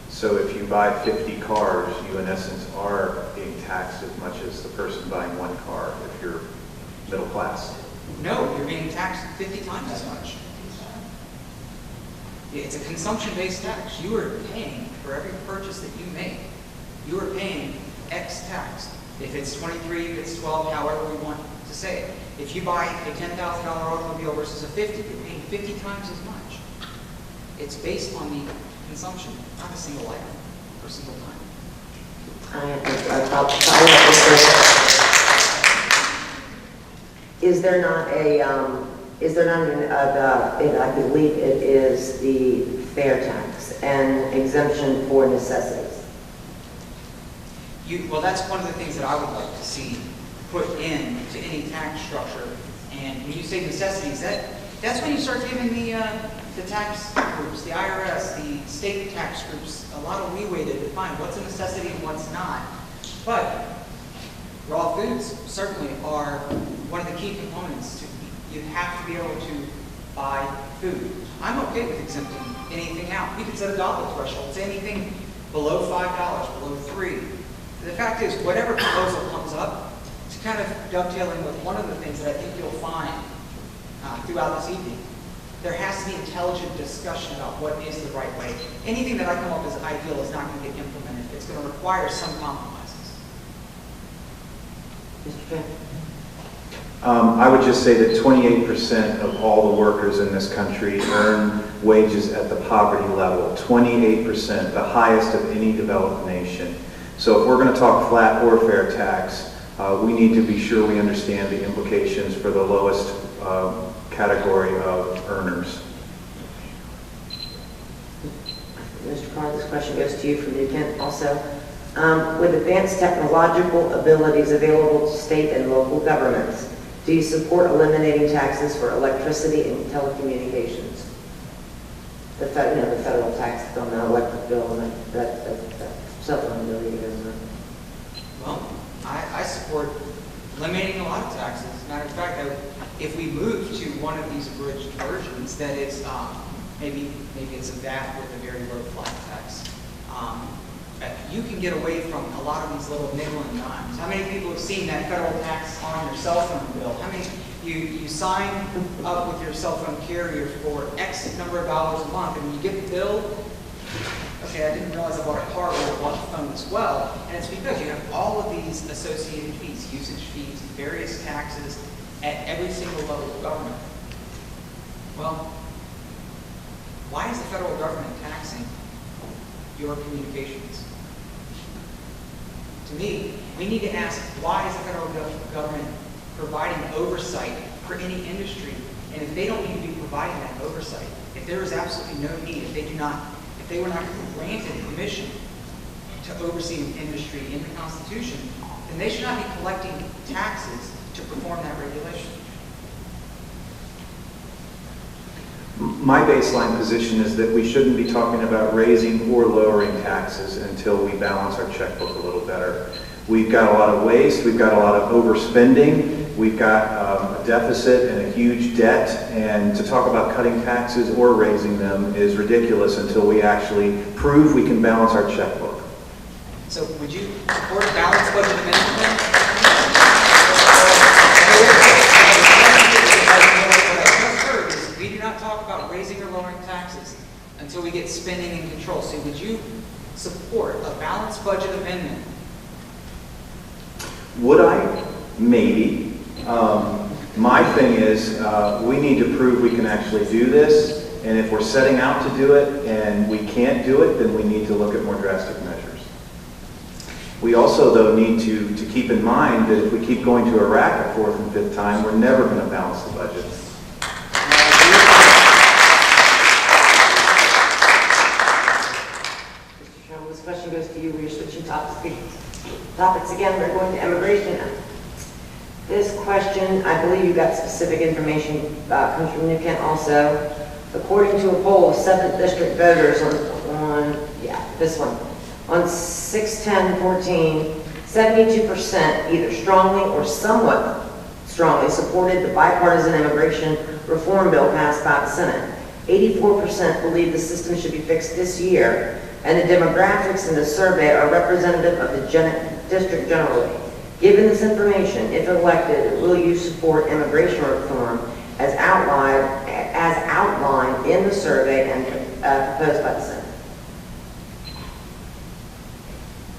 So if you buy 50 cars, you in essence are being taxed as much as the person buying one car if you're middle class. No, you're being taxed 50 times as much. It's a consumption-based tax. You are paying for every purchase that you make. You are paying X tax. If it's 23, if it's 12, however we want to say it. If you buy a $10,000 automobile versus a 50, you're paying 50 times as much. It's based on the consumption, not a single item or a single time. Is there not I believe it is the fair tax and exemption for necessities? Well, that's one of the things that I would like to see put into any tax structure. And when you say necessities, that's when you start giving the tax groups, the IRS, the state tax groups, a lot of leeway to define what's a necessity and what's not. But raw foods certainly are one of the key components. You have to be able to buy food. I'm okay with exempting anything out. We could set a dollar threshold, say anything below $5, below $3. The fact is, whatever proposal comes up, it's kind of dovetailing with one of the things that I think you'll find throughout this evening. There has to be intelligent discussion about what is the right way. Anything that I come up as ideal is not going to get implemented. It's going to require some compromises. Mr. Chair. I would just say that 28% of all the workers in this country earn wages at the poverty level. 28%, the highest of any developed nation. So if we're going to talk flat or fair tax, we need to be sure we understand the implications for the lowest category of earners. Mr. Carr, this question goes to you from New Kent also. With advanced technological abilities available to state and local governments, do you support eliminating taxes for electricity and telecommunications? The federal tax on the electric bill and that cell phone bill you guys know. Well, I support eliminating a lot of taxes. As a matter of fact, if we move to one of these abridged versions, that it's maybe it's a VAT with a very low flat tax. You can get away from a lot of these little nickel and dimes. How many people have seen that federal tax on your cell phone bill? How many you sign up with your cell phone carrier for X number of dollars a month, and when you get the bill, okay, I didn't realize I bought a car or I bought a phone as well, and it's because you have all of these associated fees, usage fees, various taxes at every single level of government. Well, why is the federal government taxing your communications? To me, we need to ask, why is the federal government providing oversight for any industry? And if they don't need to be providing that oversight, if there is absolutely no need, if they were not granted permission to oversee an industry in the Constitution, then they should not be collecting taxes to perform that regulation. My baseline position is that we shouldn't be talking about raising or lowering taxes until we balance our checkbook a little better. We've got a lot of waste, we've got a lot of overspending, we've got a deficit and a huge debt, and to talk about cutting taxes or raising them is ridiculous until we actually prove we can balance our checkbook. So would you support a balanced budget amendment then? We do not talk about raising or lowering taxes until we get spending in control. So would you support a balanced budget amendment? Would I? Maybe. My thing is we need to prove we can actually do this, and if we're setting out to do it and we can't do it, then we need to look at more drastic measures. We also, though, need to keep in mind that if we keep going to Iraq a fourth and fifth time, we're never going to balance the budget. This question goes to you. We're switching topics again. We're going to immigration now. This question, I believe you got specific information, comes from New Kent also. According to a poll of 7th District voters this one, on 6/10/14, 72% either strongly or somewhat strongly supported the bipartisan immigration reform bill passed by the Senate. 84% believe the system should be fixed this year, and the demographics in the survey are representative of the district generally. Given this information, if elected, will you support immigration reform as outlined in the survey and proposed by the Senate?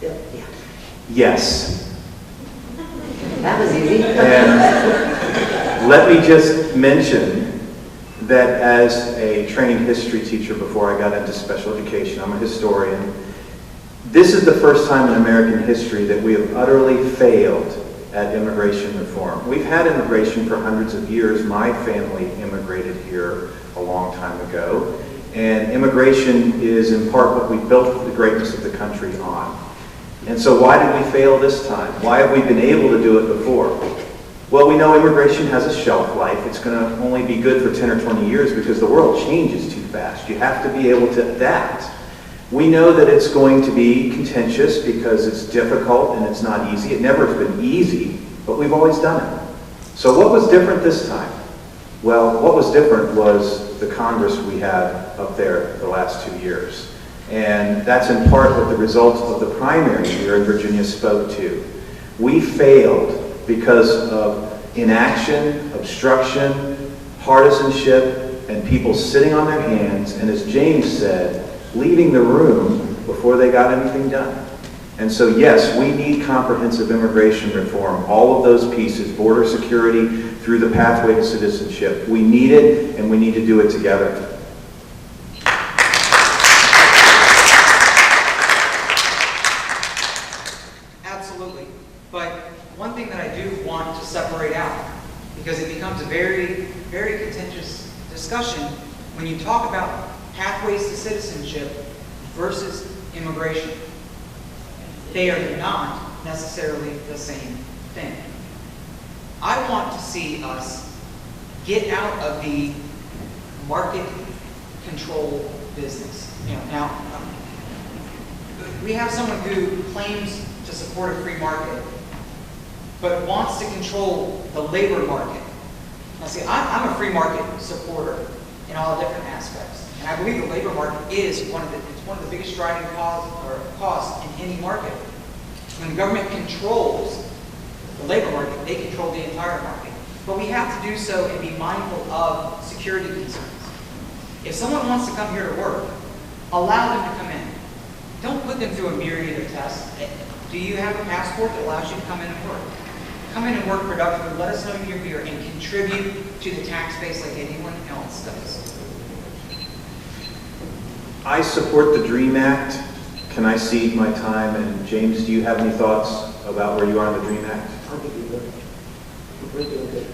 Yeah. Yes. That was easy. And let me just mention that as a trained history teacher before I got into special education, I'm a historian, this is the first time in American history that we have utterly failed at immigration reform. We've had immigration for hundreds of years. My family immigrated here a long time ago, and immigration is in part what we built the greatness of the country on. And so why did we fail this time? Why have we been able to do it before? Well, we know immigration has a shelf life. It's going to only be good for 10 or 20 years because the world changes too fast. You have to be able to adapt. We know that it's going to be contentious because it's difficult and it's not easy. It never has been easy, but we've always done it. So what was different this time? Well, what was different was the Congress we had up there the last 2 years. And that's in part what the results of the primary here in Virginia spoke to. We failed because of inaction, obstruction, partisanship, and people sitting on their hands, and as James said, leaving the room before they got anything done. And so yes, we need comprehensive immigration reform, all of those pieces, border security through the pathway to citizenship. We need it, and we need to do it together. But one thing that I do want to separate out, because it becomes a very, very contentious discussion when you talk about pathways to citizenship versus immigration. They are not necessarily the same thing. I want to see us get out of the market control business. Now, we have someone who claims to support a free market, but wants to control the labor market. Now, see, I'm a free market supporter in all different aspects, and I believe the labor market is one of the biggest driving costs in any market. When the government controls the labor market, they control the entire market. But we have to do so and be mindful of security concerns. If someone wants to come here to work, allow them to come in. Don't put them through a myriad of tests. Do you have a passport that allows you to come in and work? Come in and work productively. Let us know you're here and contribute to the tax base like anyone else does. I support the DREAM Act. Can I cede my time? And James, do you have any thoughts about where you are on the DREAM Act? I think you're good. We're doing good.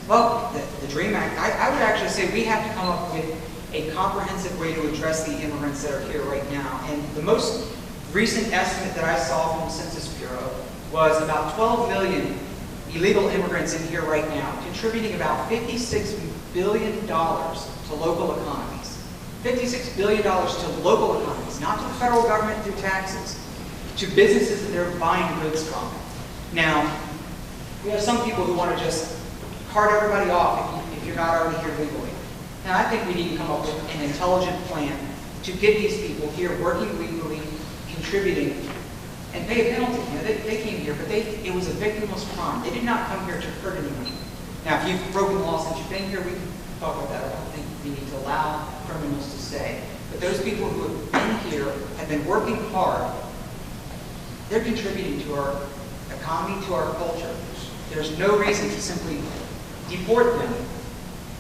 Well, the DREAM Act, I would actually say we have to come up with a comprehensive way to address the immigrants that are here right now. And the most recent estimate that I saw from the Census Bureau was about 12 million illegal immigrants in here right now, contributing about $56 billion to local economies. $56 billion to local economies, not to the federal government through taxes, to businesses that they're buying goods from. Now, we have some people who want to just cart everybody off if you're not already here legally. Now, I think we need to come up with an intelligent plan to get these people here working legally, contributing, and pay a penalty. They came here, but it was a victimless crime. They did not come here to hurt anyone. Now, if you've broken the law since you've been here, we can talk about that. I don't think we need to allow criminals to stay. But those people who have been here, have been working hard, they're contributing to our economy, to our culture. There's no reason to simply deport them.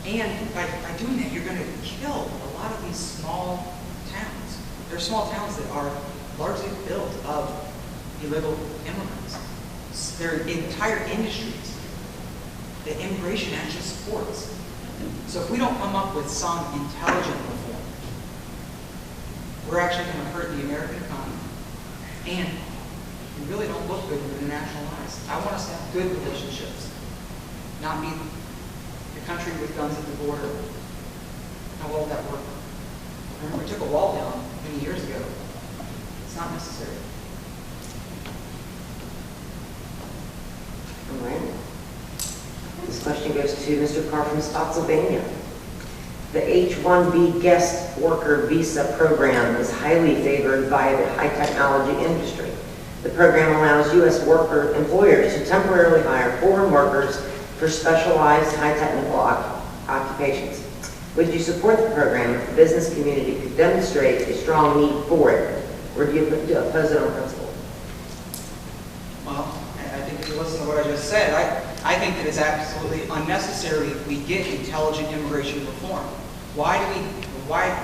And by doing that, you're going to kill a lot of these small towns. They're small towns that are largely built of illegal immigrants. They're entire industries that immigration actually supports. So if we don't come up with some intelligent reform, we're actually going to hurt the American economy. And we really don't look good with international eyes. I want us to have good relationships, not be the country with guns at the border. How well would that work? Remember, we took a wall down many years ago. It's not necessary. All right. This question goes to Mr. Carr from Spotsylvania. The H-1B guest worker visa program is highly favored by the high technology industry. The program allows U.S. employers to temporarily hire foreign workers for specialized high technical occupations. Would you support the program if the business community could demonstrate a strong need for it? Or do you oppose it on principle? Well, I think if you listen to what I just said, I think that it's absolutely unnecessary if we get intelligent immigration reform. Why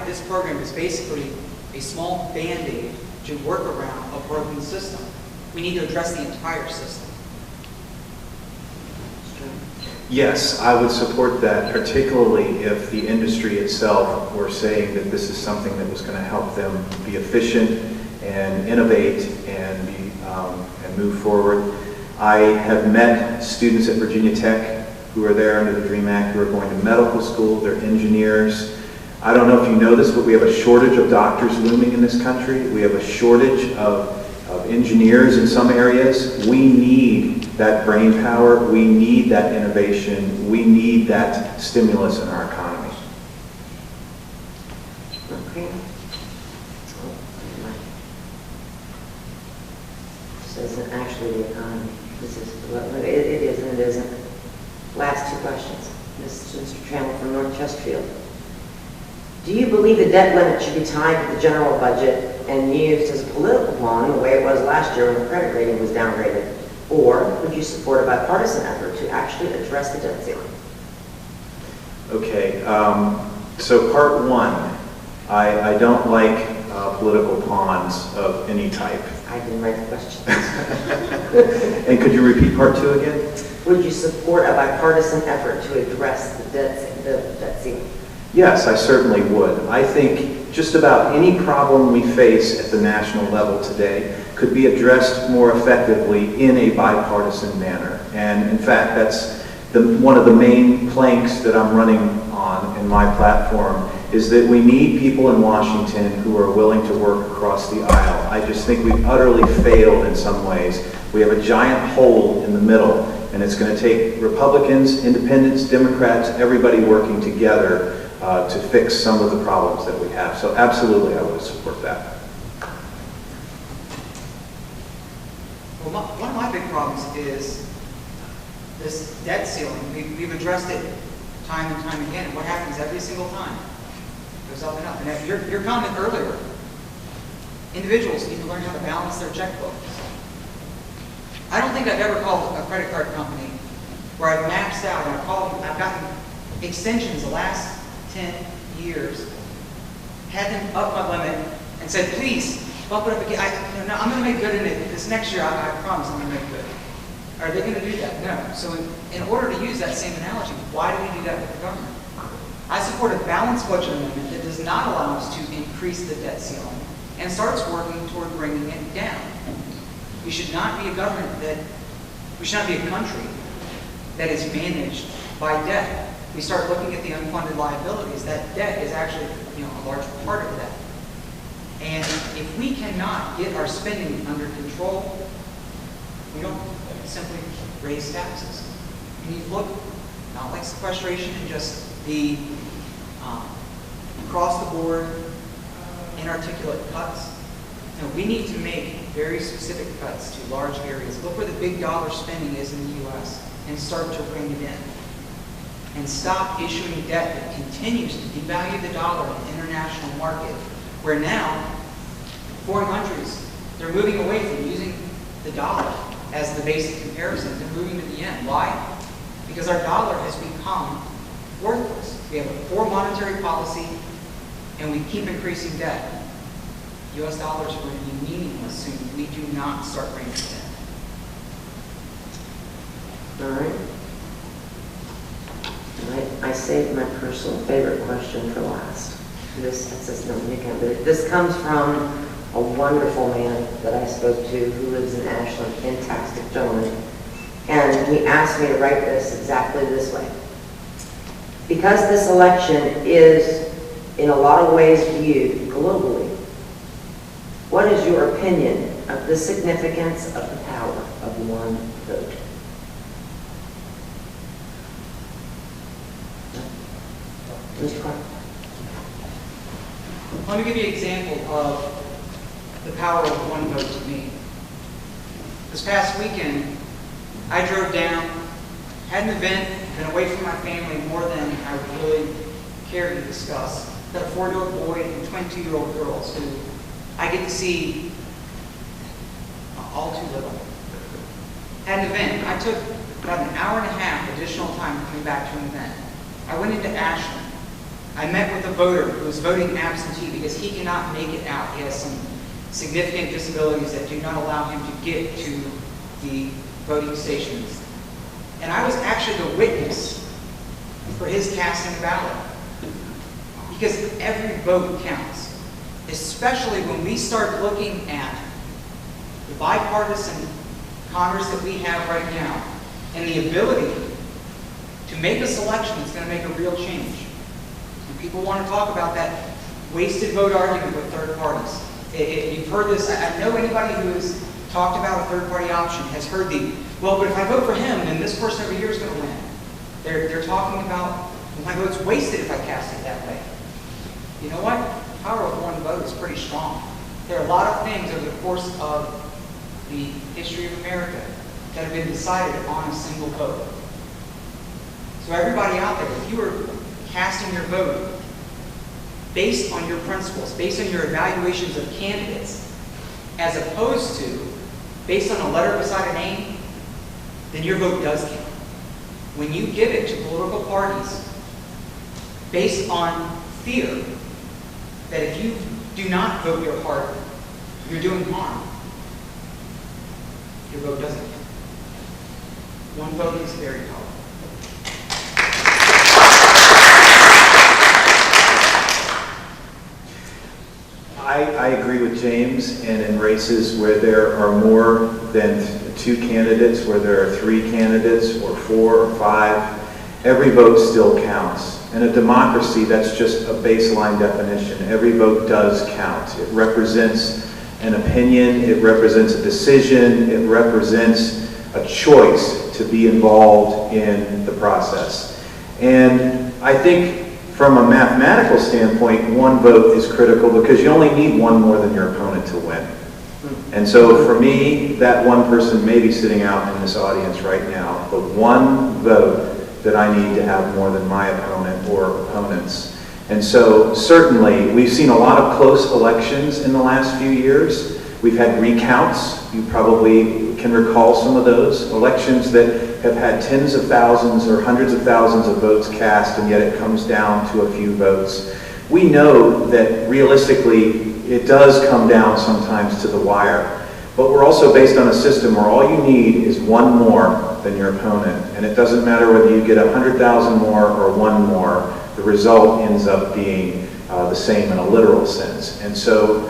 this program is basically a small band-aid to work around a broken system. We need to address the entire system. Yes, I would support that, particularly if the industry itself were saying that this is something that was going to help them be efficient and innovate and move forward. I have met students at Virginia Tech who are there under the DREAM Act who are going to medical school, they're engineers. I don't know if you know this, but we have a shortage of doctors looming in this country. We have a shortage of engineers in some areas. We need that brain power. We need that innovation. We need that stimulus in our economy. Okay. This isn't actually the economy. This is it is and it isn't. Last two questions. This is Mr. Trammell from North Chesterfield. Do you believe the debt limit should be tied to the general budget and used as a political pawn the way it was last year when the credit rating was downgraded? Or would you support a bipartisan effort to actually address the debt ceiling? Okay, so part one, I don't like political pawns of any type. I didn't write the question. And could you repeat part 2 again? Would you support a bipartisan effort to address the debt ceiling? Yes, I certainly would. I think just about any problem we face at the national level today could be addressed more effectively in a bipartisan manner. And in fact, that's one of the main planks that I'm running on in my platform, is that we need people in Washington who are willing to work across the aisle. I just think we've utterly failed in some ways. We have a giant hole in the middle, and it's going to take Republicans, Independents, Democrats, everybody working together to fix some of the problems that we have. So absolutely, I would support that. Well, one of my big problems is this debt ceiling. We've addressed it time and time again. What happens every single time? It goes up and up. And your comment earlier, individuals need to learn how to balance their checkbooks. I don't think I've ever called a credit card company where I've maxed out and I've gotten extensions the last 10 years, had them up my limit, and said, please, bump it up again. I'm going to make good in it. This next year, I promise I'm going to make good. Are they going to do that? No. So in order to use that same analogy, why do we do that with the government? I support a balanced budget amendment that does not allow us to increase the debt ceiling and starts working toward bringing it down. We should not be a we should not be a country that is managed by debt. We start looking at the unfunded liabilities. That debt is actually, a large part of that. And if we cannot get our spending under control, we don't simply raise taxes. We need to look, not like sequestration and just the across-the-board inarticulate cuts. No, we need to make very specific cuts to large areas. Look where the big dollar spending is in the U.S. and start to bring it in. And stop issuing debt that continues to devalue the dollar in the international market, where now foreign countries, they're moving away from using the dollar as the basic comparison. They're moving to the yen. Why? Because our dollar has become worthless. We have a poor monetary policy, and we keep increasing debt. U.S. dollars are going to be meaningless soon if we do not start bringing it in. All right. I saved my personal favorite question for last. This says no, you can't, but this comes from a wonderful man that I spoke to who lives in Ashland, fantastic gentleman. And he asked me to write this exactly this way. Because this election is, in a lot of ways, viewed globally, what is your opinion of the significance of the power of one vote? Mr. Clark. Let me give you an example of the power of one vote to me. This past weekend, I drove down, had an event, been away from my family more than I would really care to discuss. Got a 4-year-old boy and 22-year-old girls who I get to see all too little. Had an event. I took about an hour and a half additional time coming back to an event. I went into Ashland. I met with a voter who was voting absentee because he cannot make it out. He has some significant disabilities that do not allow him to get to the voting stations. And I was actually the witness for his casting a ballot. Because every vote counts, especially when we start looking at the bipartisan Congress that we have right now and the ability to make a selection that's going to make a real change. And people want to talk about that wasted vote argument with third parties. You've heard this. I know anybody who has talked about a third-party option has heard well, but if I vote for him, then this person over here is going to win. They're talking about, well, my vote's wasted if I cast it that way. You know what? The power of one vote is pretty strong. There are a lot of things over the course of the history of America that have been decided on a single vote. So everybody out there, if you are casting your vote based on your principles, based on your evaluations of candidates, as opposed to based on a letter beside a name, then your vote does count. When you give it to political parties based on fear that if you do not vote your heart, you're doing harm, your vote doesn't count. One vote is very powerful. I agree with James, and in races where there are more than 2 candidates, where there are 3 candidates, or 4 or 5, every vote still counts. In a democracy, that's just a baseline definition. Every vote does count. It represents an opinion, it represents a decision, it represents a choice to be involved in the process. And I think from a mathematical standpoint, 1 vote is critical because you only need 1 more than your opponent to win. And so for me, that 1 person may be sitting out in this audience right now, but 1 vote that I need to have more than my opponent or opponents. And so certainly, we've seen a lot of close elections in the last few years. We've had recounts. You probably can recall some of those. Elections that have had tens of thousands or hundreds of thousands of votes cast, and yet it comes down to a few votes. We know that realistically, it does come down sometimes to the wire. But we're also based on a system where all you need is 1 more than your opponent. And it doesn't matter whether you get 100,000 more or 1 more, the result ends up being the same in a literal sense. And so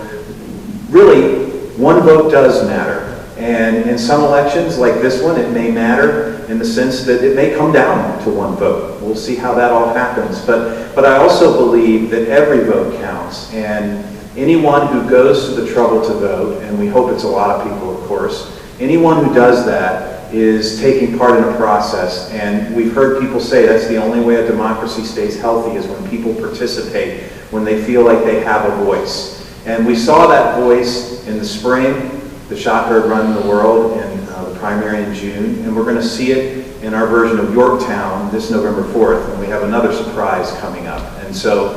really, 1 vote does matter. And in some elections, like this one, it may matter in the sense that it may come down to 1 vote. We'll see how that all happens. But I also believe that every vote counts. And anyone who goes to the trouble to vote, and we hope it's a lot of people, of course, anyone who does that is taking part in a process. And we've heard people say that's the only way a democracy stays healthy is when people participate, when they feel like they have a voice. And we saw that voice in the spring, the shot heard run the world in the primary in June, and we're going to see it in our version of Yorktown this November 4th, and we have another surprise coming up. And so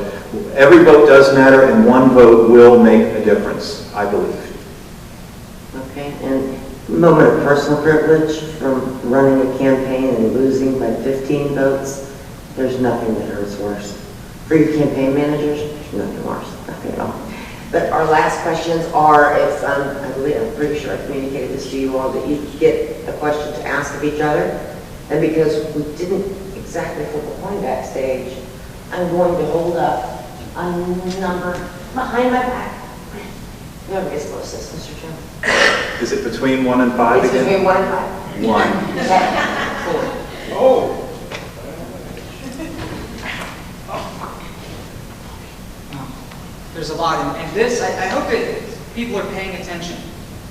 every vote does matter, and 1 vote will make a difference, I believe. Okay, and moment of personal privilege from running a campaign and losing by 15 votes, there's nothing that hurts worse. For your campaign managers, there's nothing worse, nothing at all. But our last questions are, if I believe, I'm pretty sure I communicated this to you all, that you get a question to ask of each other. And because we didn't exactly flip a coin backstage, I'm going to hold up a number behind my back. Whoever gets closest, Mr. Chairman. Is it between 1 and 5 It's again? between 1 and 5. 1. Okay. 4. Oh! There's a lot, and this, I hope that people are paying attention.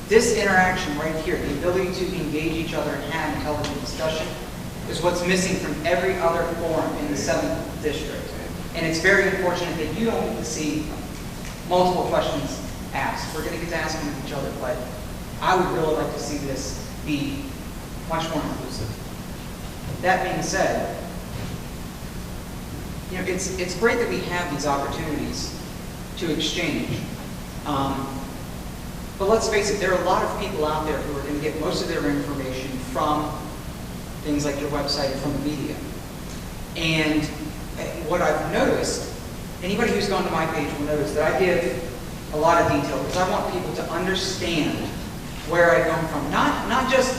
This interaction right here, the ability to engage each other and have intelligent discussion, is what's missing from every other forum in the 7th district. And it's very unfortunate that you don't get to see multiple questions asked. We're going to get to ask them of each other, but I would really like to see this be much more inclusive. That being said, you know, it's great that we have these opportunities to exchange. But let's face it, there are a lot of people out there who are going to get most of their information from things like your website and from the media. And what I've noticed, anybody who's gone to my page will notice that I give a lot of detail because I want people to understand where I come from. Not just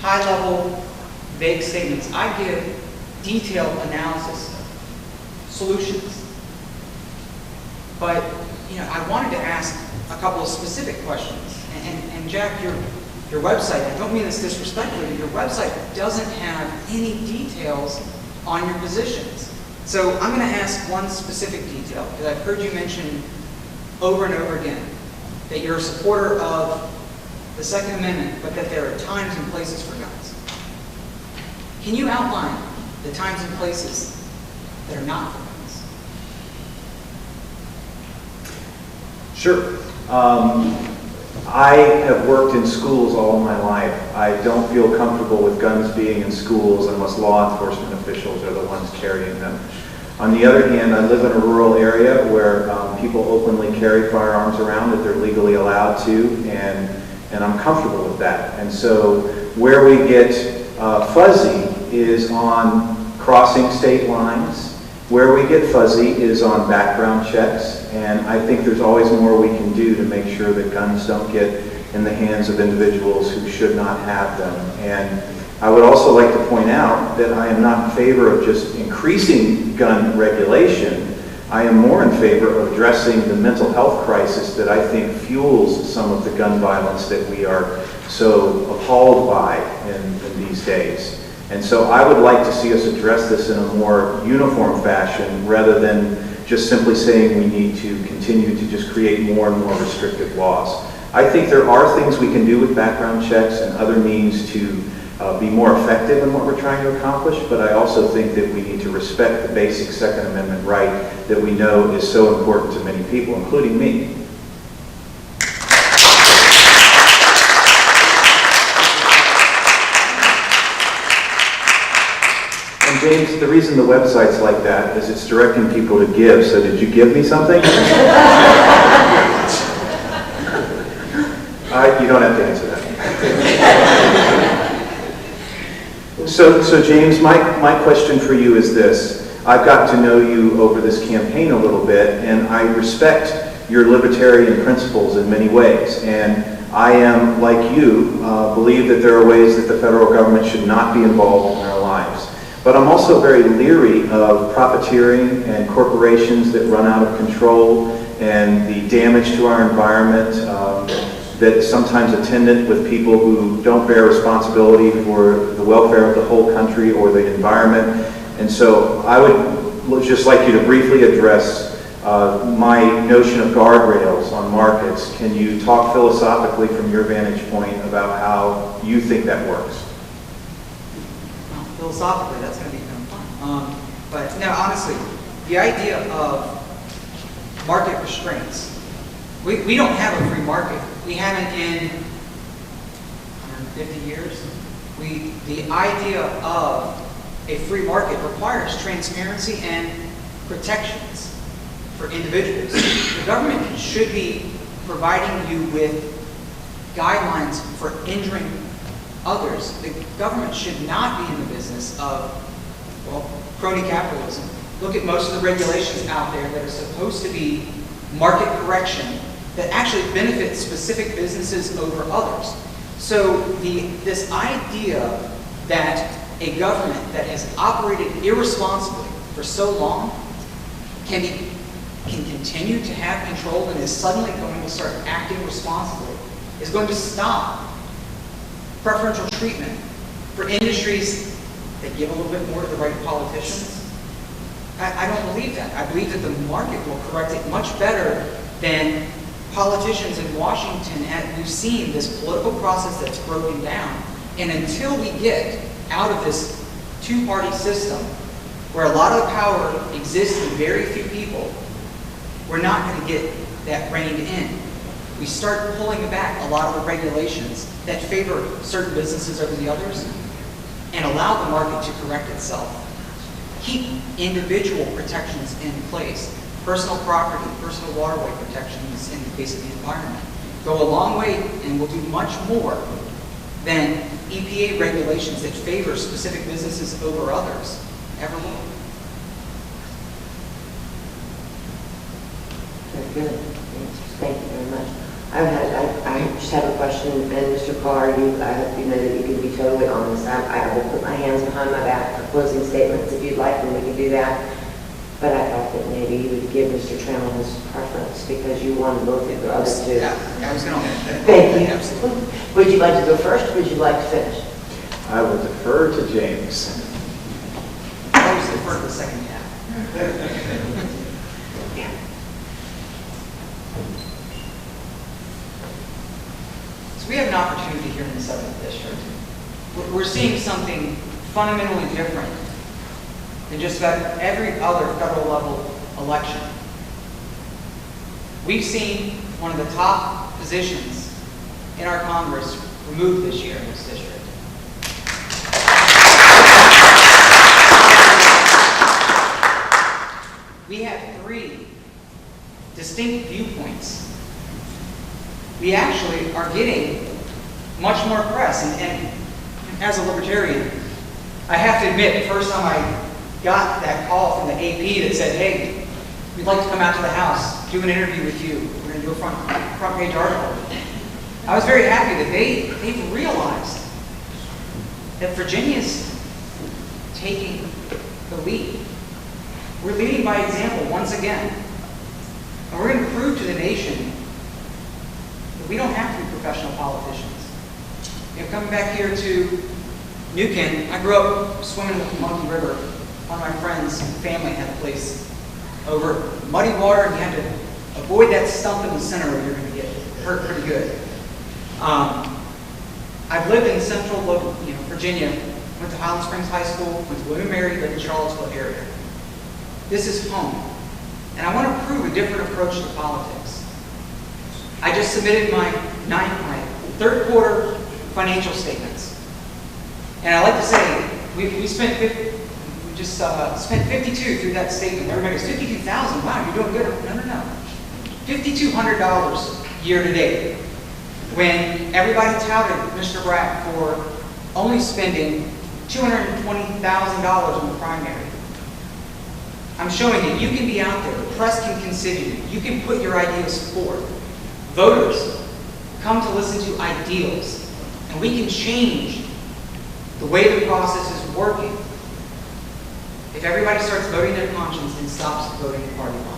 high-level, vague statements. I give detailed analysis, solutions. But, you know, I wanted to ask a couple of specific questions. And Jack, your website, I don't mean this disrespectfully, your website doesn't have any details on your positions. So I'm going to ask one specific detail, because I've heard you mention over and over again that you're a supporter of the Second Amendment, but that there are times and places for guns. Can you outline the times and places that are not for guns? Sure. I have worked in schools all my life. I don't feel comfortable with guns being in schools unless law enforcement officials are the ones carrying them. On the other hand, I live in a rural area where people openly carry firearms around that they're legally allowed to, and I'm comfortable with that. And so where we get fuzzy is on crossing state lines. Where we get fuzzy is on background checks, and I think there's always more we can do to make sure that guns don't get in the hands of individuals who should not have them. And I would also like to point out that I am not in favor of just increasing gun regulation. I am more in favor of addressing the mental health crisis that I think fuels some of the gun violence that we are so appalled by in these days. And so I would like to see us address this in a more uniform fashion rather than just simply saying we need to continue to just create more and more restrictive laws. I think there are things we can do with background checks and other means to be more effective in what we're trying to accomplish, but I also think that we need to respect the basic Second Amendment right that we know is so important to many people, including me. And James, the reason the website's like that is it's directing people to give, so did you give me something? You don't have to answer that. So James, my question for you is this. I've gotten to know you over this campaign a little bit, and I respect your libertarian principles in many ways. And I am, like you, believe that there are ways that the federal government should not be involved in our lives. But I'm also very leery of profiteering and corporations that run out of control and the damage to our environment that is sometimes attendant with people who don't bear responsibility for the welfare of the whole country or the environment. And so I would just like you to briefly address my notion of guardrails on markets. Can you talk philosophically from your vantage point about how you think that works? Well, philosophically, that's going to be kind of fun. But no, honestly, the idea of market restraints, we don't have a free market. We haven't in 150 years. The idea of a free market requires transparency and protections for individuals. The government should be providing you with guidelines for injuring others. The government should not be in the business of, well, crony capitalism. Look at most of the regulations out there that are supposed to be market correction that actually benefit specific businesses over others. So this idea that a government that has operated irresponsibly for so long can continue to have control and is suddenly going to start acting responsibly is going to stop preferential treatment for industries that give a little bit more to the right politicians. I don't believe that. I believe that the market will correct it much better than politicians in Washington. We've seen this political process that's broken down. And until we get out of this two-party system where a lot of the power exists in very few people, we're not going to get that reined in. We start pulling back a lot of the regulations that favor certain businesses over the others and allow the market to correct itself. Keep individual protections in place. Personal property, personal waterway protections in the case of the environment go a long way and will do much more than EPA regulations that favor specific businesses over others ever will. Very good. Thank you very much. I just have a question, and Mr. Carr, I hope you know that you can be totally honest. I will put my hands behind my back for closing statements if you'd like, and we can do that. But I thought that maybe you would give Mr. Trammell his preference because you won both of the other two. Yeah, I was going to. Thank you. Absolutely. Would you like to go first, or would you like to finish? I will defer to James. I always defer to the second half. Yeah. So we have an opportunity here in the 7th District. We're seeing something fundamentally different than just about every other federal level election. We've seen one of the top positions in our Congress removed this year in this district. We have 3 distinct viewpoints. We actually are getting much more press, and as a libertarian, I have to admit, the first time I got that call from the AP that said, hey, we'd like to come out to the House, do an interview with you. We're going to do a front page article. I was very happy that they've realized that Virginia's taking the lead. We're leading by example once again. And we're going to prove to the nation that we don't have to be professional politicians. You know, coming back here to New Kent, I grew up swimming in the Monkey River. One of my friends and family had a place over muddy water, and you had to avoid that stump in the center or you're going to get hurt pretty good. I've lived in central Virginia, went to Highland Springs High School, went to William & Mary, lived in the Charlottesville area. This is home. And I want to prove a different approach to politics. I just submitted my third quarter financial statements. And I like to say, we spent 52 through that statement. Everybody goes, 52,000, wow, you're doing good. No. $5,200 year to date. When everybody touted Mr. Brack for only spending $220,000 in the primary. I'm showing that you can be out there, the press can consider you, you can put your ideas forth. Voters come to listen to ideals, and we can change the way the process is working if everybody starts voting their conscience and stops voting party lines.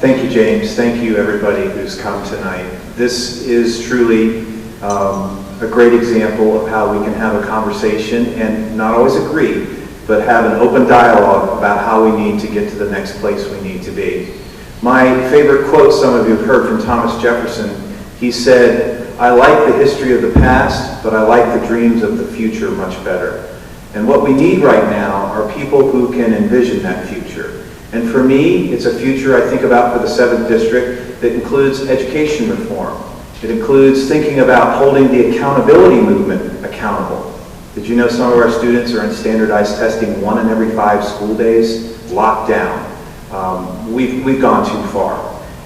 Thank you, James. Thank you, everybody who's come tonight. This is truly a great example of how we can have a conversation and not always agree, but have an open dialogue about how we need to get to the next place we need to be. My favorite quote, some of you have heard from Thomas Jefferson, he said, "I like the history of the past, but I like the dreams of the future much better." And what we need right now are people who can envision that future. And for me, it's a future I think about for the 7th District that includes education reform. It includes thinking about holding the accountability movement accountable. Did you know some of our students are in standardized testing 1 in every 5 school days? Locked down. We've gone too far.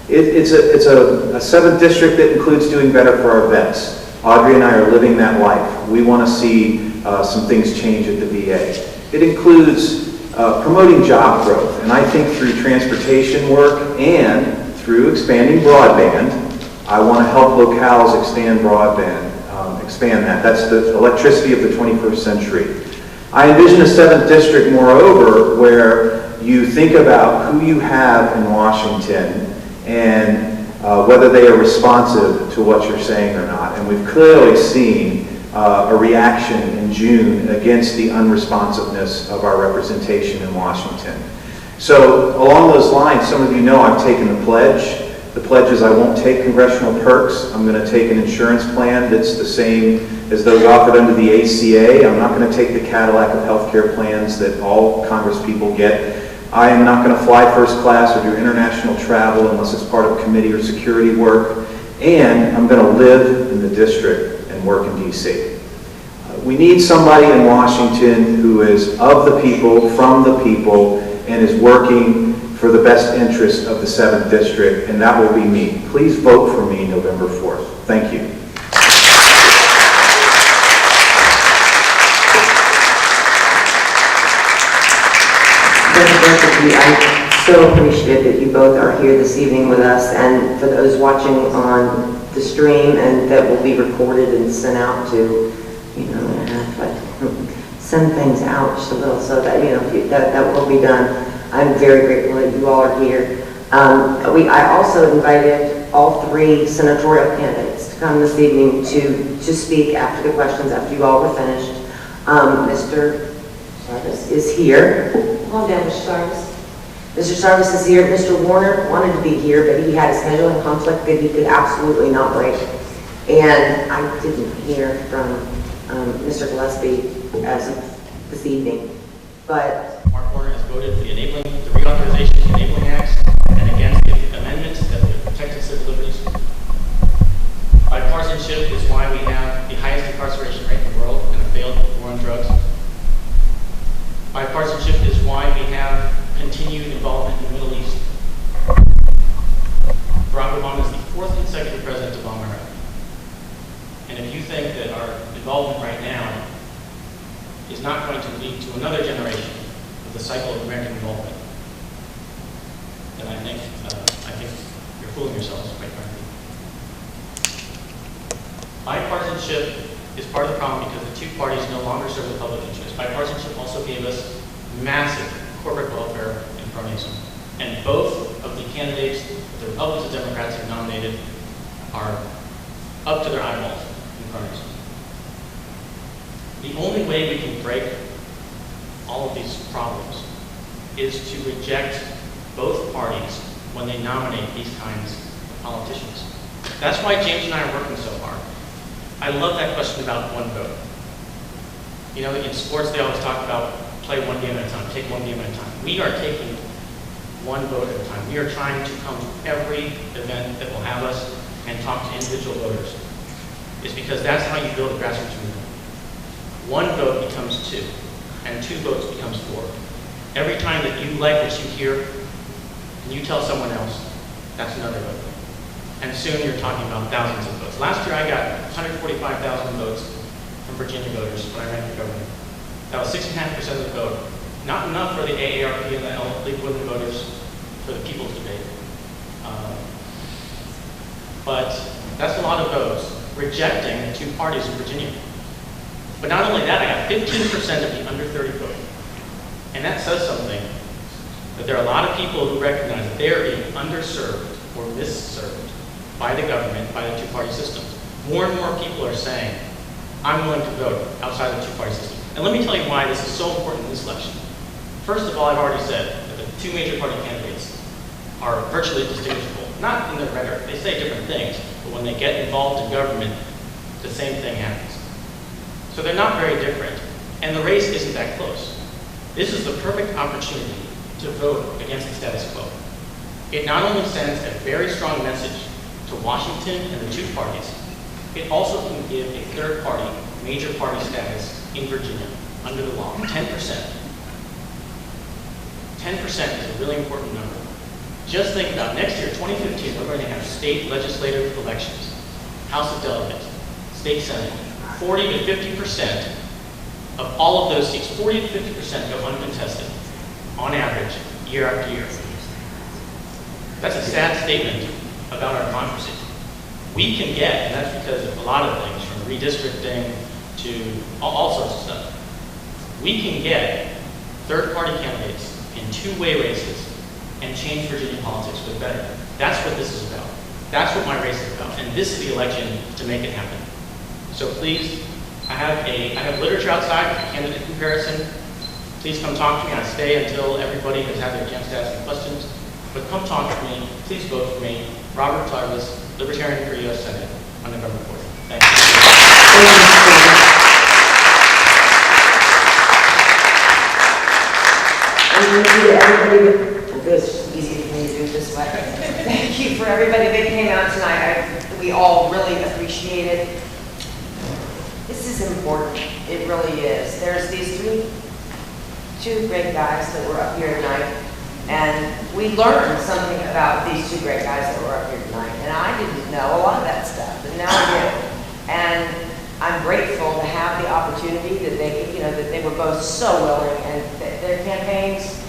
It's a 7th District that includes doing better for our vets. Audrey and I are living that life. We want to see some things change at the VA. It includes promoting job growth, and I think through transportation work and through expanding broadband, I want to help locales expand broadband, expand that. That's the electricity of the 21st century. I envision a 7th District, moreover, where you think about who you have in Washington and whether they are responsive to what you're saying or not. And we've clearly seen a reaction in June against the unresponsiveness of our representation in Washington. So along those lines, some of you know I've taken the pledge. The pledge is I won't take congressional perks. I'm going to take an insurance plan that's the same as those offered under the ACA. I'm not going to take the Cadillac of healthcare plans that all Congress people get. I am not going to fly first class or do international travel unless it's part of committee or security work. And I'm going to live in the district and work in DC. We need somebody in Washington who is of the people, from the people, and is working for the best interest of the 7th District, and that will be me. Please vote for me November 4th. Thank you. I'm so appreciative that you both are here this evening with us, and for those watching on the stream, and that will be recorded and sent out to, send things out just a little so that, that will be done. I'm very grateful that you all are here. I also invited all 3 senatorial candidates to come this evening to speak after the questions, after you all were finished. Mr. Sarvis is here. Calm down, Mr. Sarvis. Mr. Sarvis is here. Mr. Warner wanted to be here, but he had a scheduling conflict that he could absolutely not break. And I didn't hear from Mr. Gillespie as of this evening. But Mark Warner has voted for the reauthorization of the Enabling Acts and against the amendments that would protect civil liberties. Bipartisanship is why we have the highest incarceration rate in the world and a failed war on drugs. Bipartisanship is why we have continued involvement in the Middle East. Barack Obama is the 4th consecutive president of America. And if you think that our involvement right now is not going to lead to another generation American involvement, then I think you're fooling yourselves, quite frankly. Bipartisanship is part of the problem because the two parties no longer serve the public interest. Bipartisanship also gave us massive corporate welfare and cronyism. And both of the candidates, the Republicans and Democrats have nominated, are up to their eyeballs in cronyism. The only way we can break all of these problems is to reject both parties when they nominate these kinds of politicians. That's why James and I are working so hard. I love that question about one vote. You know, in sports they always talk about play one game at a time, take one game at a time. We are taking one vote at a time. We are trying to come to every event that will have us and talk to individual voters. It's because that's how you build a grassroots movement. One vote becomes two, and two votes becomes four. Every time that you like what you hear, and you tell someone else, that's another vote. And soon you're talking about thousands of votes. Last year I got 145,000 votes from Virginia voters when I ran for governor. That was 6.5% of the vote. Not enough for the AARP and the League of Women Voters for the People's Debate. But that's a lot of votes rejecting the two parties in Virginia. But not only that, I got 15% of the under 30 vote. And that says something, that there are a lot of people who recognize that they are being underserved or misserved by the government, by the two-party system. More and more people are saying, I'm willing to vote outside the two-party system. And let me tell you why this is so important in this election. First of all, I've already said that the two major party candidates are virtually indistinguishable. Not in their rhetoric, they say different things, but when they get involved in government, the same thing happens. So they're not very different, and the race isn't that close. This is the perfect opportunity to vote against the status quo. It not only sends a very strong message to Washington and the two parties, it also can give a third party, major party status in Virginia under the law, 10%. 10% is a really important number. Just think about next year, 2015, we're going to have state legislative elections, House of Delegates, state senate. 40 to 50% of all of those seats, 40 to 50% go uncontested on average, year after year. That's a sad statement about our democracy. We can get, and that's because of a lot of things, from redistricting to all sorts of stuff. We can get third-party candidates in two-way races and change Virginia politics for the better. That's what this is about. That's what my race is about, and this is the election to make it happen. So please, I have literature outside, a candidate comparison. Please come talk to me. I stay until everybody has had their chance to ask me questions. But come talk to me. Please vote for me. Robert Tarvis, Libertarian for U.S. Senate on November 4th. Thank you. It's easy for me to do it this way. Thank you for everybody that came out tonight. We all really appreciate it. This is important. It really is. There's these two great guys that were up here tonight, and we learned something about these two great guys that were up here tonight. And I didn't know a lot of that stuff, but now I do. And I'm grateful to have the opportunity that they were both so willing, and their campaigns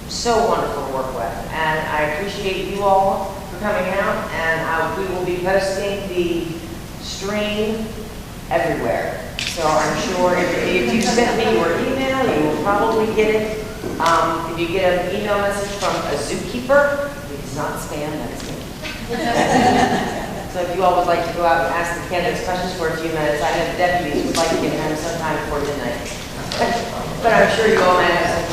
so wonderful to work with. And I appreciate you all for coming out, and we will be posting the stream everywhere. So I'm sure if you sent me your email, you will probably get it. If you get an email message from a zookeeper, it's not spam, that is me. So if you all would like to go out and ask the candidates questions for a few minutes, I know the deputies would like to get them sometime before midnight. But I'm sure you all may have some